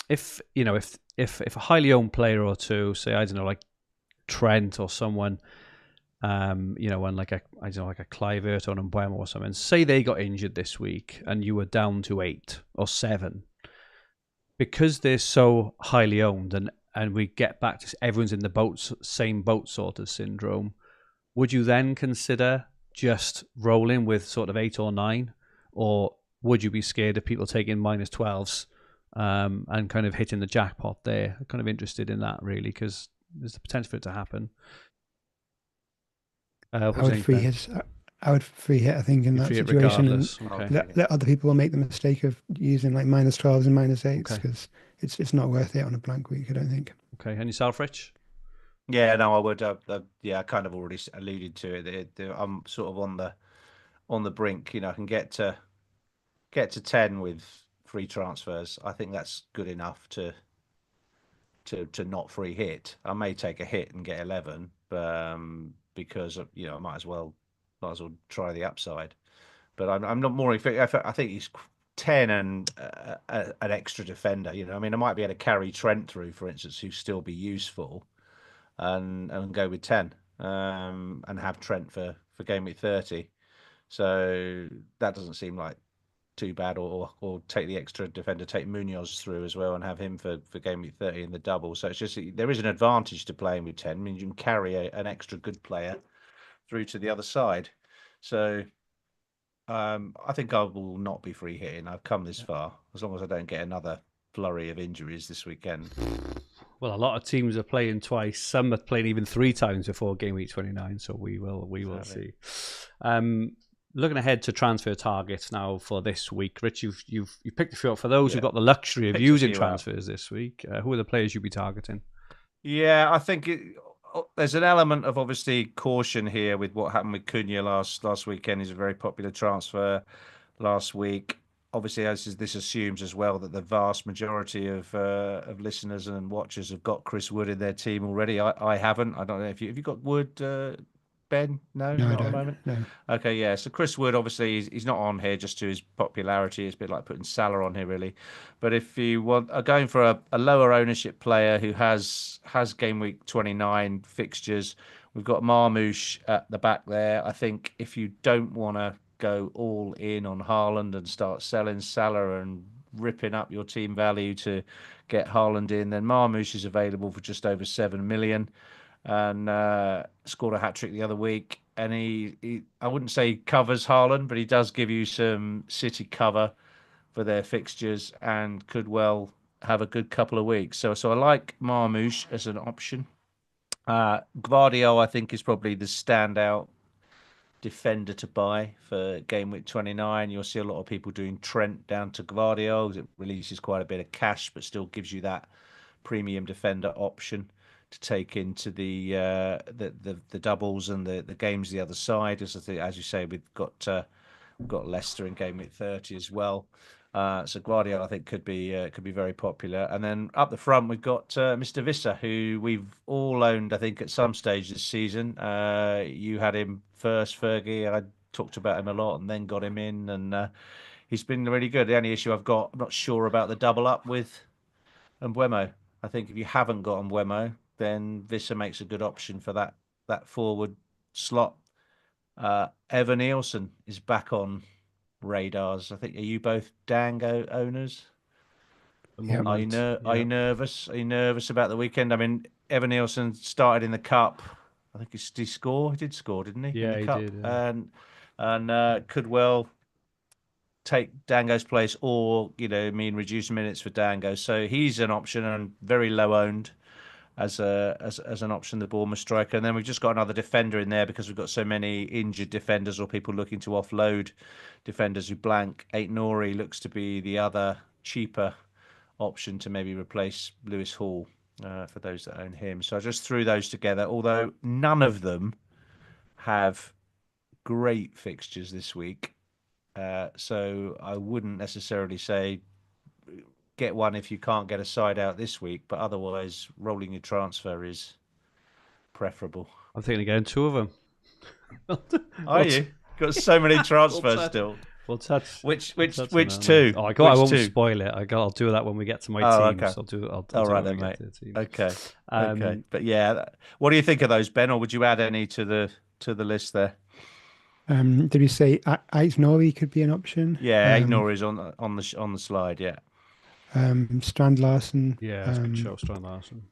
if a highly owned player or two, say, I don't know, like Trent or someone, and like a Kluivert or an Mbeumo or something, say they got injured this week and you were down to 8 or 7, because they're so highly owned, and we get back to everyone's in the same boat sort of syndrome, would you then consider just rolling with sort of 8 or 9, or would you be scared of people taking -12s and kind of hitting the jackpot there? I'm kind of interested in that, really, because there's the potential for it to happen. I would free hit. I think, in that situation, and let other people make the mistake of using like -12s and -8s, because it's not worth it on a blank week, I don't think. Okay, and yourself, Rich? Yeah, no, I would. I kind of already alluded to it. I'm sort of on the brink. I can get to 10 with free transfers. I think that's good enough to not free hit. I may take a hit and get 11, because I might as well try the upside. But I'm not more. I think he's 10 and an extra defender. I might be able to carry Trent through, for instance, who still be useful, and go with 10, and have Trent for game week 30. So that doesn't seem like too bad. Or take the extra defender, take Munoz through as well, and have him for game week 30 in the double. So it's just, there is an advantage to playing with 10. I mean, you can carry an extra good player through to the other side. So I think I will not be free hitting. I've come this far, as long as I don't get another flurry of injuries this weekend. Well, a lot of teams are playing twice. Some are playing even 3 times before game week 29. So we will see. Looking ahead to transfer targets now for this week, Rich, you've picked a few up. For those who've got the luxury of using transfers this week, who are the players you'll be targeting? Yeah, I think there's an element of obviously caution here with what happened with Cunha last weekend. He's a very popular transfer last week. Obviously, this assumes as well that the vast majority of listeners and watchers have got Chris Wood in their team already. I haven't. I don't know if you've got Wood, Ben? No, No, I not at the don't. moment. No. Okay, yeah. So Chris Wood, obviously, he's not on here just to his popularity. It's a bit like putting Salah on here, really. But if you are going for a lower ownership player who has game week 29 fixtures, we've got Marmoush at the back there. I think if you don't want to go all in on Haaland and start selling Salah and ripping up your team value to get Haaland in, then Marmoush is available for just over 7 million and scored a hat-trick the other week. And he I wouldn't say he covers Haaland, but he does give you some City cover for their fixtures and could well have a good couple of weeks. So I like Marmoush as an option. Gvardiol, I think, is probably the standout defender to buy for game week 29. You'll see a lot of people doing Trent down to Gvardiol because it releases quite a bit of cash, but still gives you that premium defender option to take into the doubles and the games the other side. As you say, we've got Leicester in game week 30 as well. So Guardiola, I think, could be very popular. And then up the front, we've got Mr. Visser, who we've all owned, I think, at some stage this season. You had him first, Fergie. I talked about him a lot and then got him in, and he's been really good. The only issue I'm not sure about the double up with Mbeumo. I think if you haven't got Mbeumo, then Visser makes a good option for that forward slot. Evan Nielsen is back on radars. I think, are you both Dango owners? Yeah. Are you nervous? Are you nervous about the weekend? I mean, Evan Nielsen started in the cup. I think did he score? He did score, didn't he? Yeah, in the he cup? did. Yeah. And could well take Dango's place, or mean reduce minutes for Dango. So he's an option and very low owned as an option, the Bournemouth striker. And then we've just got another defender in there because we've got so many injured defenders or people looking to offload defenders who blank. Aït-Nouri looks to be the other cheaper option to maybe replace Lewis Hall for those that own him. So I just threw those together, although none of them have great fixtures this week. So I wouldn't necessarily say get one if you can't get a side out this week, but otherwise rolling your transfer is preferable. I'm thinking of getting two of them. Are you? Got so many transfers still. We'll touch. Which two? Oh, I won't spoil it. I'll do that when we get to my team. Okay. So I'll all right then, mate. Okay. Okay. But yeah, what do you think of those, Ben? Or would you add any to the list there? Did you say Aït-Nouri could be an option? Yeah, Aït-Nouri is on the slide. Yeah. Strand Larsen. Yeah, that's a good show, Strand Larsen.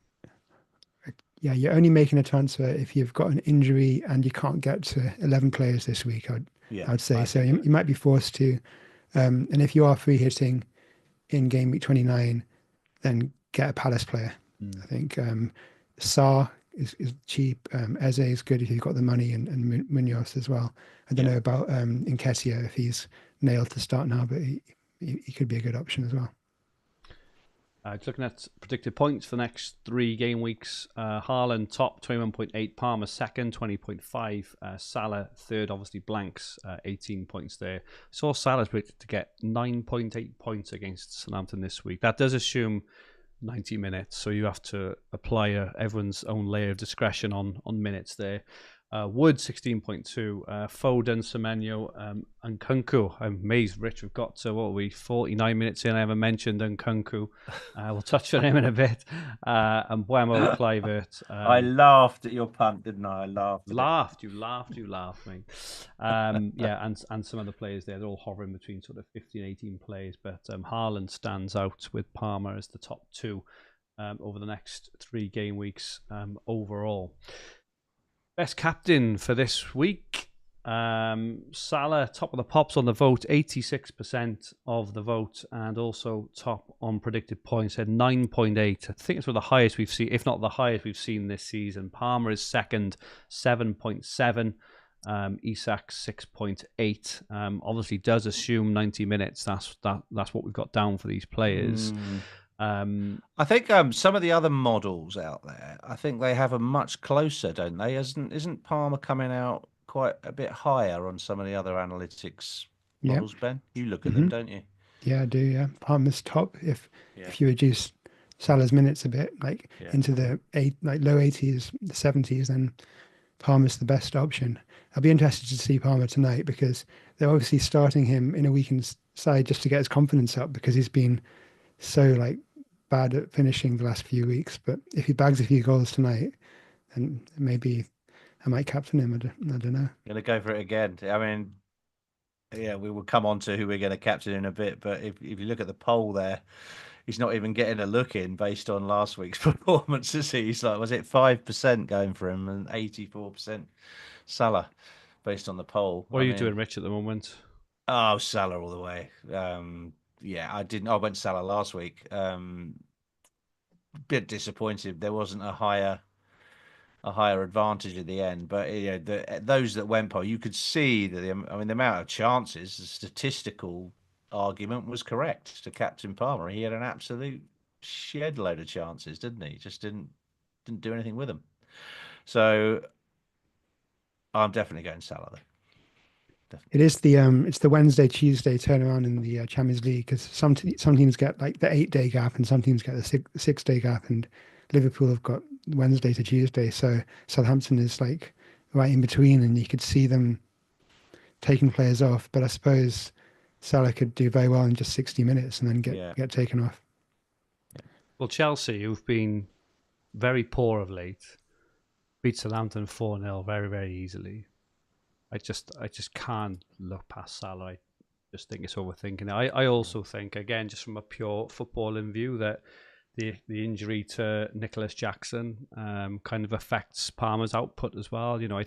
Yeah, you're only making a transfer if you've got an injury and you can't get to 11 players this week. I'd say so. You might be forced to, and if you are free hitting in game week 29, then get a Palace player. I think Sarr is cheap. Eze is good if you've got the money, and Munoz as well. I don't know about Nketiah if he's nailed to start now, but he could be a good option as well. Just looking at predicted points for the next 3 game weeks. Haaland top 21.8, Palmer second 20.5, Salah third, obviously blanks 18 points there. Saw Salah's predicted to get 9.8 points against Southampton this week. That does assume 90 minutes, so you have to apply everyone's own layer of discretion on minutes there. Wood 16.2, Foden, Semenyo, and Nkunku. I'm amazed, Rich. We've got to 49 minutes in. I haven't mentioned Nkunku. We'll touch on him in a bit. And Mbeumo, Kluivert. I laughed at your punt, didn't I? You laughed, mate. And some other players there. They're all hovering between sort of 15, 18 players. But Haaland stands out with Palmer as the top 2 over the next 3 game weeks overall. Best captain for this week, Salah, top of the pops on the vote, 86% of the vote, and also top on predicted points at 9.8. I think it's one of the highest we've seen, if not the highest we've seen this season. Palmer is second, 7.7. Isak 6.8. Obviously does assume 90 minutes. That's what we've got down for these players. I think some of the other models out there, I think they have a much closer, don't they? Isn't Palmer coming out quite a bit higher on some of the other analytics models, Ben? You look at them, don't you? Yeah, I do, yeah. Palmer's top if you reduce Salah's minutes a bit, into the low 80s, the 70s, then Palmer's the best option. I'll be interested to see Palmer tonight because they're obviously starting him in a weakened side just to get his confidence up because he's been so like bad at finishing the last few weeks. But if he bags a few goals tonight, then maybe I might captain him. I don't know. Going to go for it again. I mean, yeah, we will come on to who we're going to captain in a bit. But if you look at the poll there, he's not even getting a look in based on last week's performance, is he? He's like, was it 5% going for him and 84% Salah based on the poll? What are you doing, Rich, at the moment? Oh, Salah all the way. Yeah, I went Salah last week. Bit disappointed there wasn't a higher advantage at the end, but those that went poll, you could see that the amount of chances, the statistical argument was correct to captain Palmer. He had an absolute shed load of chances, didn't he? Just didn't do anything with them. So I'm definitely going Salah though. It is it's the Wednesday Tuesday turnaround in the Champions League because some teams get like the 8-day gap and some teams get the 6-day gap, and Liverpool have got Wednesday to Tuesday, so Southampton is like right in between, and you could see them taking players off. But I suppose Salah could do very well in just 60 minutes and then get taken off. Well, Chelsea, who've been very poor of late, beat Southampton 4-0 very, very easily. I just can't look past Salah. I just think it's overthinking it. I also think, again, just from a pure footballing view, that the injury to Nicholas Jackson kind of affects Palmer's output as well. You know, I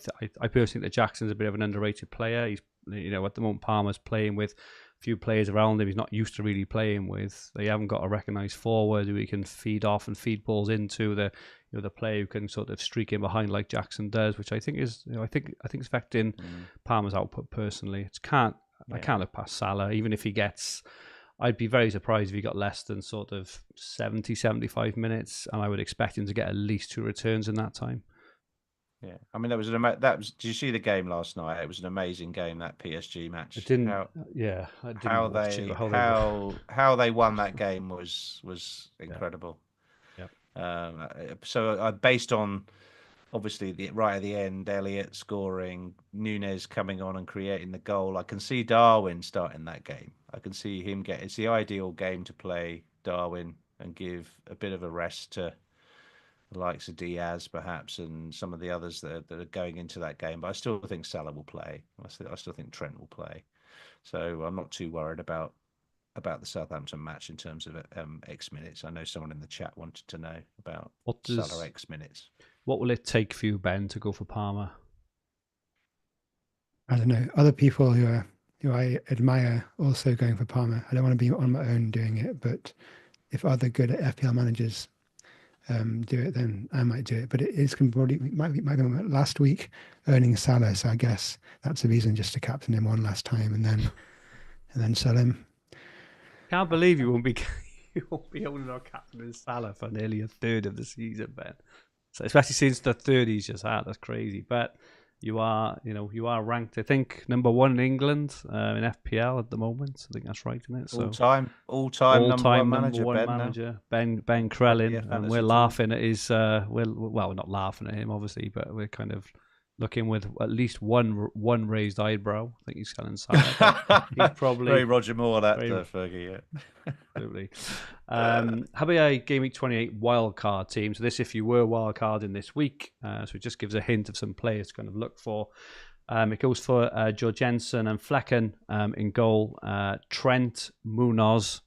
personally think that Jackson's a bit of an underrated player. He's, at the moment Palmer's playing with a few players around him he's not used to really playing with. They haven't got a recognised forward who he can feed off and feed balls into. The player who can sort of streak in behind like Jackson does, which I think is, I think it's affecting Palmer's output personally. I can't look past Salah, even if he gets. I'd be very surprised if he got less than sort of 70, 75 minutes, and I would expect him to get at least 2 returns in that time. Yeah, I mean did you see the game last night? It was an amazing game, that PSG match. I didn't watch it. How they won that game was incredible. So based on obviously right at the end, Elliott scoring, Nunez coming on and creating the goal, I can see Darwin starting that game. I can see him it's the ideal game to play Darwin and give a bit of a rest to the likes of Diaz perhaps and some of the others that are going into that game. But I still think Salah will play. I still think Trent will play. So I'm not too worried about the Southampton match in terms of X minutes. I know someone in the chat wanted to know about Salah X minutes. What will it take for you, Ben, to go for Palmer? I don't know. Other people who I admire also going for Palmer. I don't want to be on my own doing it, but if other good FPL managers do it, then I might do it. But it is probably might be last week earning Salah, so I guess that's a reason just to captain him one last time and then sell him. Can't believe you won't be owning our captain in Salah for nearly a third of the season, Ben. So especially since the third he's just had, that's crazy. But you are ranked, I think, number 1 in England in FPL at the moment. I think that's right, isn't it? So all-time number one manager, Ben Crellin, and we're laughing at his. We're not laughing at him, obviously, but we're kind of looking with at least one raised eyebrow. I think he's selling Salah. He's probably very Roger Moore, Fergie. Yeah. Absolutely. How about a Game Week 28 wildcard team? So this, if you were wildcarding this week, so it just gives a hint of some players to kind of look for. It goes for Jorgensen and Flecken in goal, Trent, Munoz,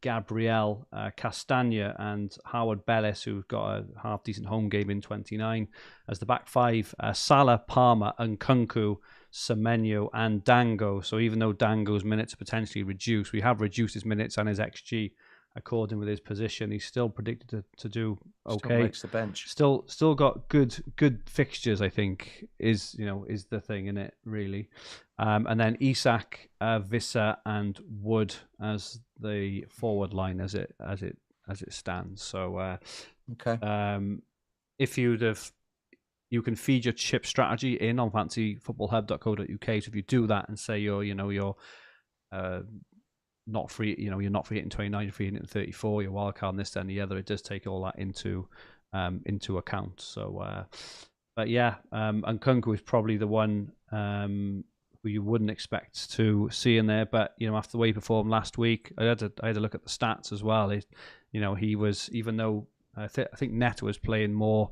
Gabriel, Castagna and Howard Bellis, who've got a half-decent home game in 29. As the back 5, Salah, Palmer, Nkunku, Semenyo and Dango. So even though Dango's minutes are potentially reduced, we have reduced his minutes and his XG according with his position. He's still predicted to do okay. Still makes the bench. Still got good fixtures, I think, is the thing in it, really. And then Isak, Visser and Wood as the forward line as it stands. So if you can feed your chip strategy in on fantasyfootballhub.co.uk. So if you do that and say you're not free, you're not free hitting 29, you're free hitting 34, you're wildcard and this and the other, it does take all that into account. So But yeah, and Kunku is probably the one who you wouldn't expect to see in there. But after the way he performed last week, I had to look at the stats as well. He was, even though I think Neto was playing more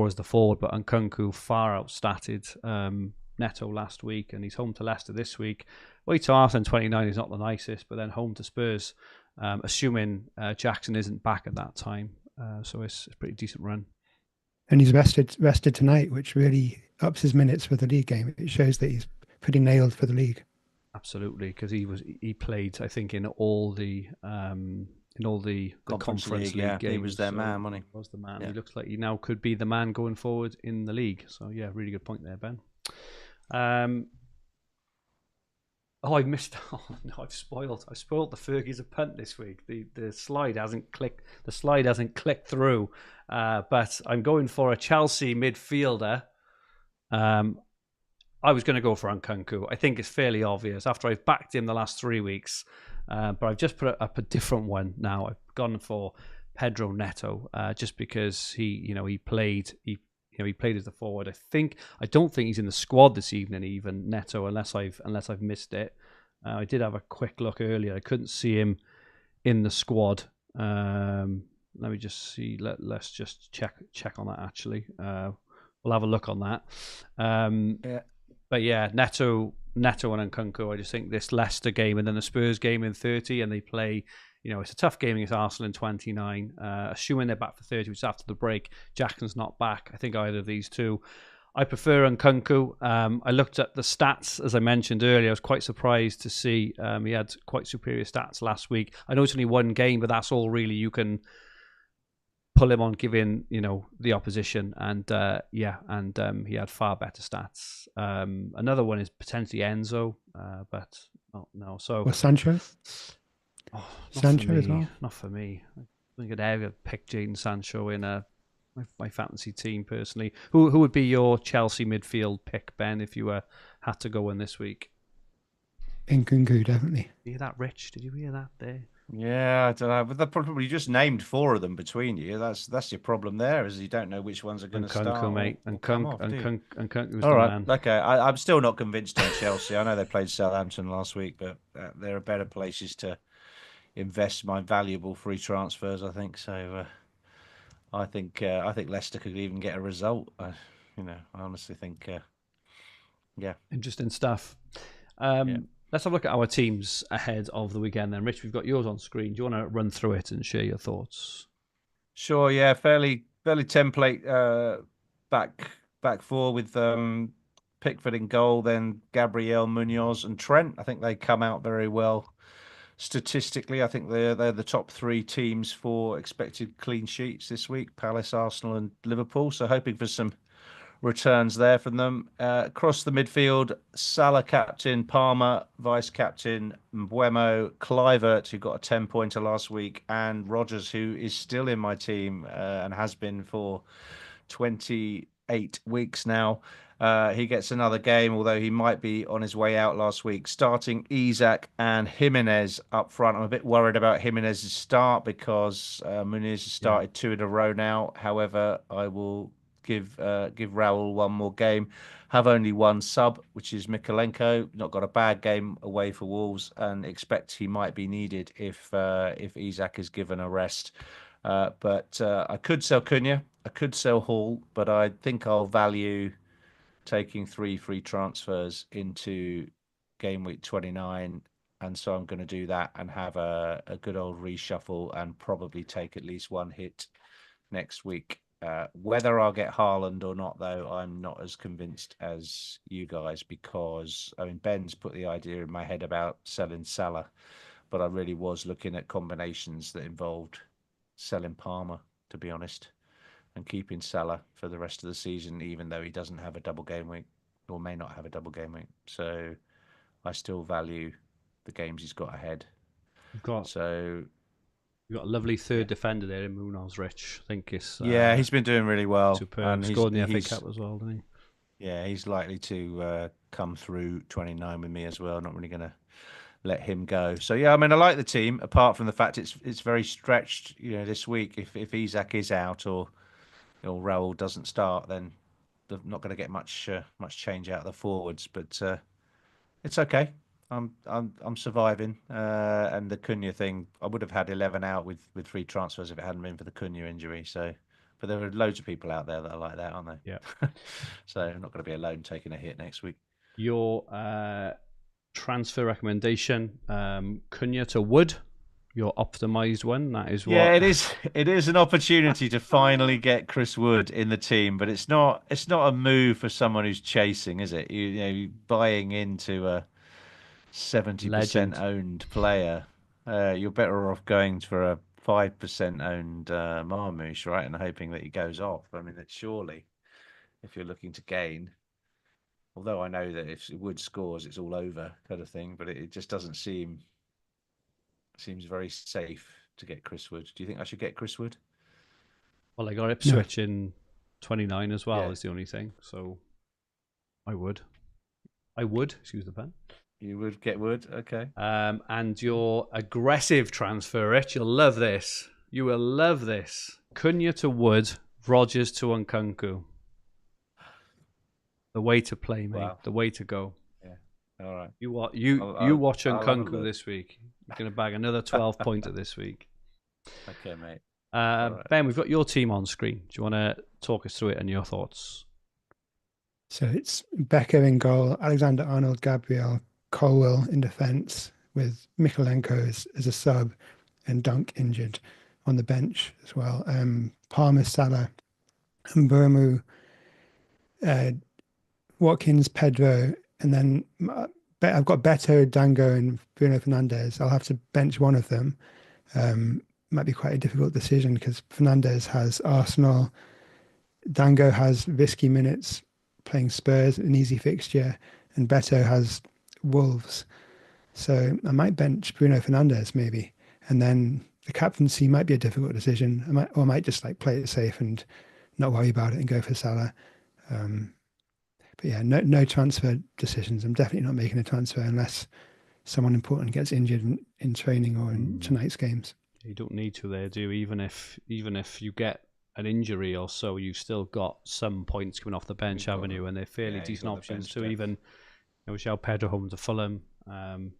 as the forward, but Nkunku far outstatted Neto last week, and he's home to Leicester this week. Away to Arsenal 29 is not the nicest, but then home to Spurs, assuming Jackson isn't back at that time. So it's a pretty decent run. And he's rested tonight, which really ups his minutes for the league game. It shows that he's pretty nailed for the league. Absolutely, because he played, I think, in all the conference league games. He was their man, wasn't he? He was the man. Yeah. He looks like he now could be the man going forward in the league. So yeah, really good point there, Ben. I missed. Oh no, I've spoiled the Fergie's a punt this week. The slide hasn't clicked. The slide hasn't clicked through. But I'm going for a Chelsea midfielder. I was going to go for Nkunku. I think it's fairly obvious after I've backed him the last 3 weeks. But I've just put up a different one now. I've gone for Pedro Neto, just because he played as the forward. I don't think he's in the squad this evening, even Neto, unless I've missed it. I did have a quick look earlier. I couldn't see him in the squad. Let me just see. Let's just check on that. Actually, we'll have a look on that. Yeah. But yeah, Neto and Nkunku. I just think this Leicester game and then the Spurs game in 30, and they play. It's a tough game against Arsenal in 29. Assuming they're back for 30, which is after the break. Jackson's not back. I think either of these two. I prefer Nkunku. I looked at the stats, as I mentioned earlier. I was quite surprised to see he had quite superior stats last week. I know it's only one game, but that's all really you can pull him on, given the opposition, and he had far better stats. Another one is potentially Enzo, but no. So Sancho. Sancho as well. Not for me. I think I'd ever pick Jadon Sancho in my fantasy team personally. Who would be your Chelsea midfield pick, Ben, if you had to go in this week? Nkunku, definitely. You hear that, Rich? Did you hear that there? Yeah, I don't know. But probably just named 4 of them between you. That's your problem there, is you don't know which ones are going to start. Mate. Nkunku was all the right. man. Okay, I'm still not convinced on Chelsea. I know they played Southampton last week, but there are better places to invest my valuable free transfers, I think. So I think Leicester could even get a result. I honestly think, interesting stuff. Let's have a look at our teams ahead of the weekend then. Rich, we've got yours on screen. Do you want to run through it and share your thoughts? Sure. Yeah, fairly template back 4 with Pickford in goal, then Gabriel, Munoz, and Trent. I think they come out very well. Statistically, I think they're the top 3 teams for expected clean sheets this week: Palace, Arsenal, and Liverpool. So hoping for some returns there from them. Across the midfield, Salah captain, Palmer vice captain, Mbeumo, Kluivert, who got a 10-pointer last week, and Rodgers, who is still in my team and has been for 28 weeks now. He gets another game, although he might be on his way out last week. Starting Isak and Jimenez up front. I'm a bit worried about Jimenez's start because Muniz has started 2 in a row now. However, I will give Raul one more game. Have only one sub, which is Mikalenko. Not got a bad game away for Wolves, and expect he might be needed if Isak is given a rest. But I could sell Cunha. I could sell Hall, but I think I'll value taking 3 free transfers into game week 29, and so I'm going to do that and have a good old reshuffle and probably take at least one hit next week. Whether I'll get Haaland or not, though, I'm not as convinced as you guys, because Ben's put the idea in my head about selling Salah, but I really was looking at combinations that involved selling Palmer, to be honest, and keeping Salah for the rest of the season, even though he doesn't have a double game week, or may not have a double game week. So I still value the games he's got ahead. You've got a lovely third defender there in Munoz, Rich. I think it's he's been doing really well. Superb. And scored in the FA Cup as well, didn't he? Yeah, he's likely to come through 29 with me as well. Not really going to let him go. So yeah, I like the team, apart from the fact it's very stretched. This week, if Isak is out or Raul doesn't start, then not going to get much change out of the forwards, but it's okay. I'm surviving. And the Cunha thing, I would have had 11 out with 3 transfers if it hadn't been for the Cunha injury. So, but there are loads of people out there that are like that, aren't they? Yeah. So I'm not going to be alone taking a hit next week. Your transfer recommendation, Cunha to Wood, your optimised one. That is what. Yeah, it is. It is an opportunity to finally get Chris Wood in the team, but it's not a move for someone who's chasing, is it? You're buying into a 70% owned player. You're better off going for a 5% owned Marmoush, right, and hoping that he goes off. I mean, surely, if you're looking to gain. Although I know that if Wood scores, it's all over, kind of thing. But it just doesn't seems very safe to get Chris Wood. Do you think I should get Chris Wood? Well, I got Ipswich in 29 as well. Is the only thing. So I would. Excuse the pun. You would get Wood, okay. And your aggressive transfer, Rich, you'll love this. You will love this. Cunha to Wood, Rodgers to Nkunku. The way to play, mate. Wow. The way to go. Yeah. All right. You watch Nkunku this week. You're going to bag another 12 pointer this week. Okay, mate. Right. Ben, we've got your team on screen. Do you want to talk us through it and your thoughts? So it's Becker in goal, Alexander-Arnold, Gabriel, Colwell in defence, with Mykolenko as a sub, and Dunk injured on the bench as well. Palmer, Salah, and Burmu, Watkins, Pedro, and then I've got Beto, Dango, and Bruno Fernandes. I'll have to bench one of them. Might be quite a difficult decision because Fernandes has Arsenal, Dango has risky minutes playing Spurs, an easy fixture, and Beto has Wolves. So I might bench Bruno Fernandes maybe, and then the captaincy might be a difficult decision. I might just play it safe and not worry about it and go for Salah. But yeah, no transfer decisions. I'm definitely not making a transfer unless someone important gets injured in training or in tonight's games. You don't need to there, do you? Even if you get an injury or so, you've still got some points coming off the bench, haven't you? And they're fairly decent options. So even João Pedro home to Fulham,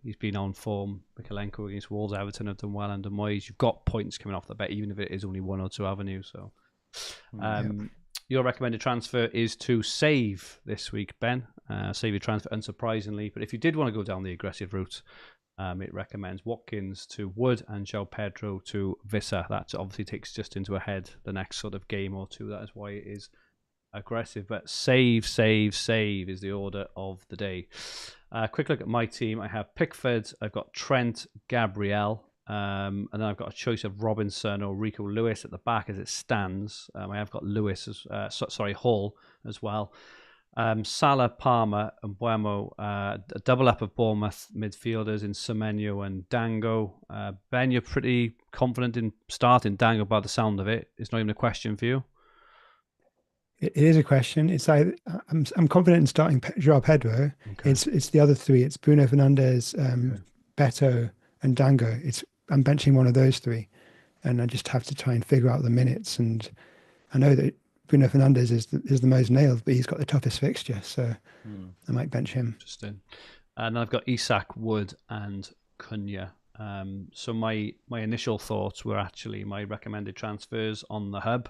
he's been on form. Mykolenko against Wolves, Everton have done well under Moyes. You've got points coming off the bench, even if it is only 1 or 2 avenues. So, your recommended transfer is to save this week, Ben. Save your transfer, unsurprisingly. But if you did want to go down the aggressive route, it recommends Watkins to Wood and João Pedro to Vissa. That obviously takes just into a head the next sort of game or two. That is why it is aggressive. But save is the order of the day. Quick look at my team. I have Pickford. I've got Trent, Gabriel. And then I've got a choice of Robinson or Rico Lewis at the back as it stands. I have got Hall as well. Salah, Palmer, and Buemo. A double up of Bournemouth midfielders in Semenyo and Dango. Ben, you're pretty confident in starting Dango by the sound of it. It's not even a question for you. It is a question. It's I'm confident in starting João Pedro. Okay. It's the other 3. It's Bruno Fernandes, Beto, and Dango. I'm benching one of those 3, and I just have to try and figure out the minutes. And I know that Bruno Fernandes is the most nailed, but he's got the toughest fixture, so I might bench him. Interesting. And I've got Isak, Wood, and Cunha. So my initial thoughts were actually my recommended transfers on the hub.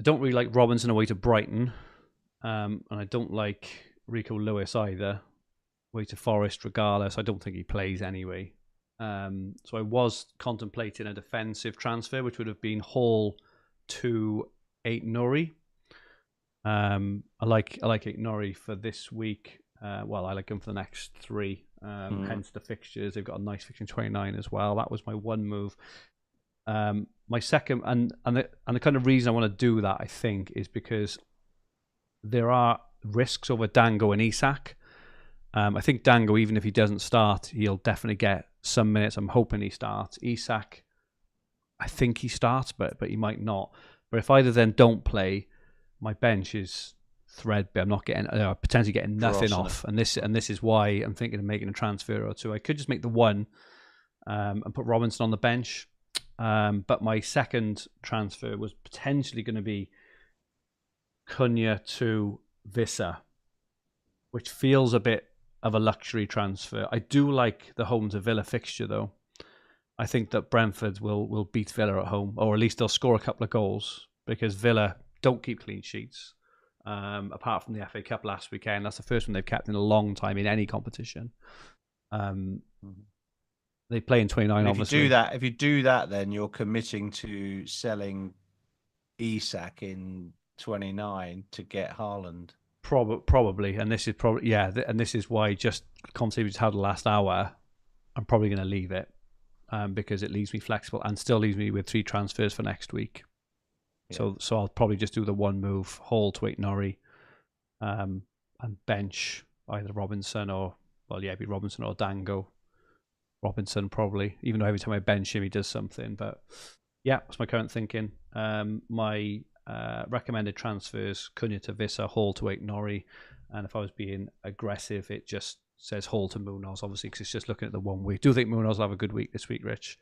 I don't really like Robinson away to Brighton, and I don't like Rico Lewis either, away to Forest regardless. I don't think he plays anyway. So I was contemplating a defensive transfer, which would have been Hall to Aït-Nouri. I like Aït-Nouri for this week. Well, I like him for the next 3. Hence the fixtures. They've got a nice fixture in 29 as well. That was my one move. My second, and the kind of reason I want to do that, I think, is because there are risks over Dango and Isak. I think Dango, even if he doesn't start, he'll definitely get some minutes. I'm hoping he starts. Isak, I think he starts, but he might not. But if either of them don't play, my bench is threadbare. I'm not getting, potentially getting nothing off. And this is why I'm thinking of making a transfer or 2. I could just make the one and put Robinson on the bench. But my second transfer was potentially going to be Cunha to Vissa, which feels a bit of a luxury transfer. I do like the home to Villa fixture, though. I think that Brentford will beat Villa at home, or at least they'll score a couple of goals, because Villa don't keep clean sheets. Apart from the FA Cup last weekend, that's the first one they've kept in a long time in any competition. They play in 29, obviously. If you do that, then you're committing to selling Isak in 29 to get Haaland. Probably, and this is probably and this is why just the conversation we just had the last hour, I'm probably going to leave it because it leaves me flexible and still leaves me with 3 transfers for next week. Yeah. So I'll probably just do the one move, Hall to Nori, and bench either Robinson or it'd be Robinson or Dango. Robinson probably, even though every time I bench him he does something. But yeah, that's my current thinking. My recommended transfers: Cunha to Vissa, Hall to Nori, and if I was being aggressive, it just says Hall to Munoz, obviously, because it's just looking at the 1 week. Do you think Munoz will have a good week this week, Rich?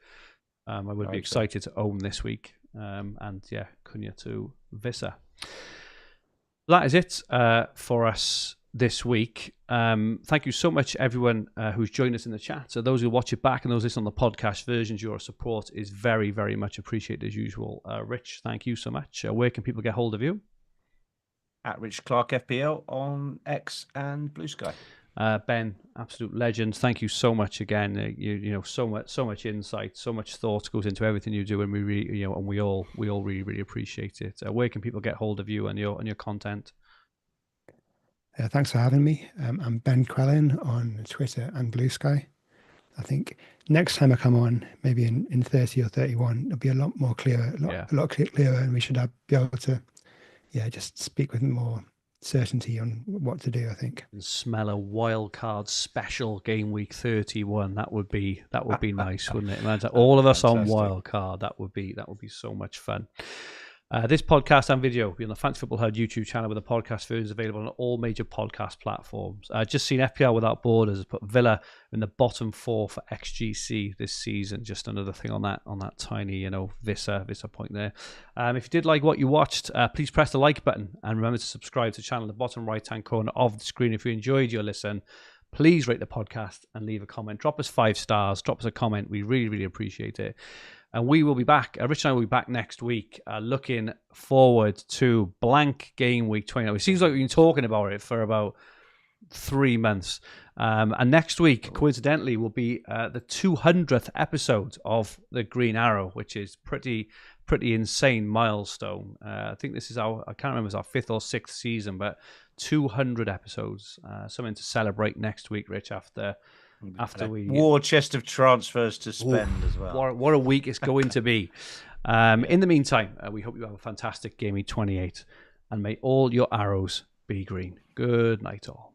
I would be excited to own this week. And yeah, Cunha to Vissa. That is it for us this week. Thank you so much, everyone who's joined us in the chat. So those who watch it back and those listening on the podcast versions, your support is very, very much appreciated as usual. Rich, thank you so much. Where can people get hold of you? At Rich Clarke FPL on X and Blue Sky. Ben, absolute legend. Thank you so much again. You know, so much insight, so much thought goes into everything you do, and we really, and we all really, really appreciate it. Where can people get hold of you and your content? Thanks for having me. I'm Ben Crellin on Twitter and Blue Sky. I think next time I come on, maybe in 30 or 31, it'll be a lot more clearer, a lot clearer, and we should be able to, just speak with more certainty on what to do. I think. And smell a Wildcard special game week 31. That would be nice, wouldn't it? Imagine all of us on Wildcard. That would be so much fun. This podcast and video will be on the Fantasy Football Hub YouTube channel, with the podcast versions available on all major podcast platforms. Just seen FPL Without Borders put Villa in the bottom 4 for XGC this season. Just another thing on that tiny, Vissa point there. If you did like what you watched, please press the like button and remember to subscribe to the channel in the bottom right-hand corner of the screen. If you enjoyed your listen, please rate the podcast and leave a comment. Drop us 5 stars. Drop us a comment. We really, really appreciate it. And we will be back, Rich and I will be back next week, looking forward to blank game week 29. It seems like we've been talking about it for about 3 months. And next week, coincidentally, will be the 200th episode of The Green Arrow, which is pretty insane milestone. I think this is I can't remember, it's our 5th or 6th season, but 200 episodes. Something to celebrate next week, Rich, after we war chest of transfers to spend as well. What a week it's going to be. In the meantime, we hope you have a fantastic game week 28, and may all your arrows be green. Good night all.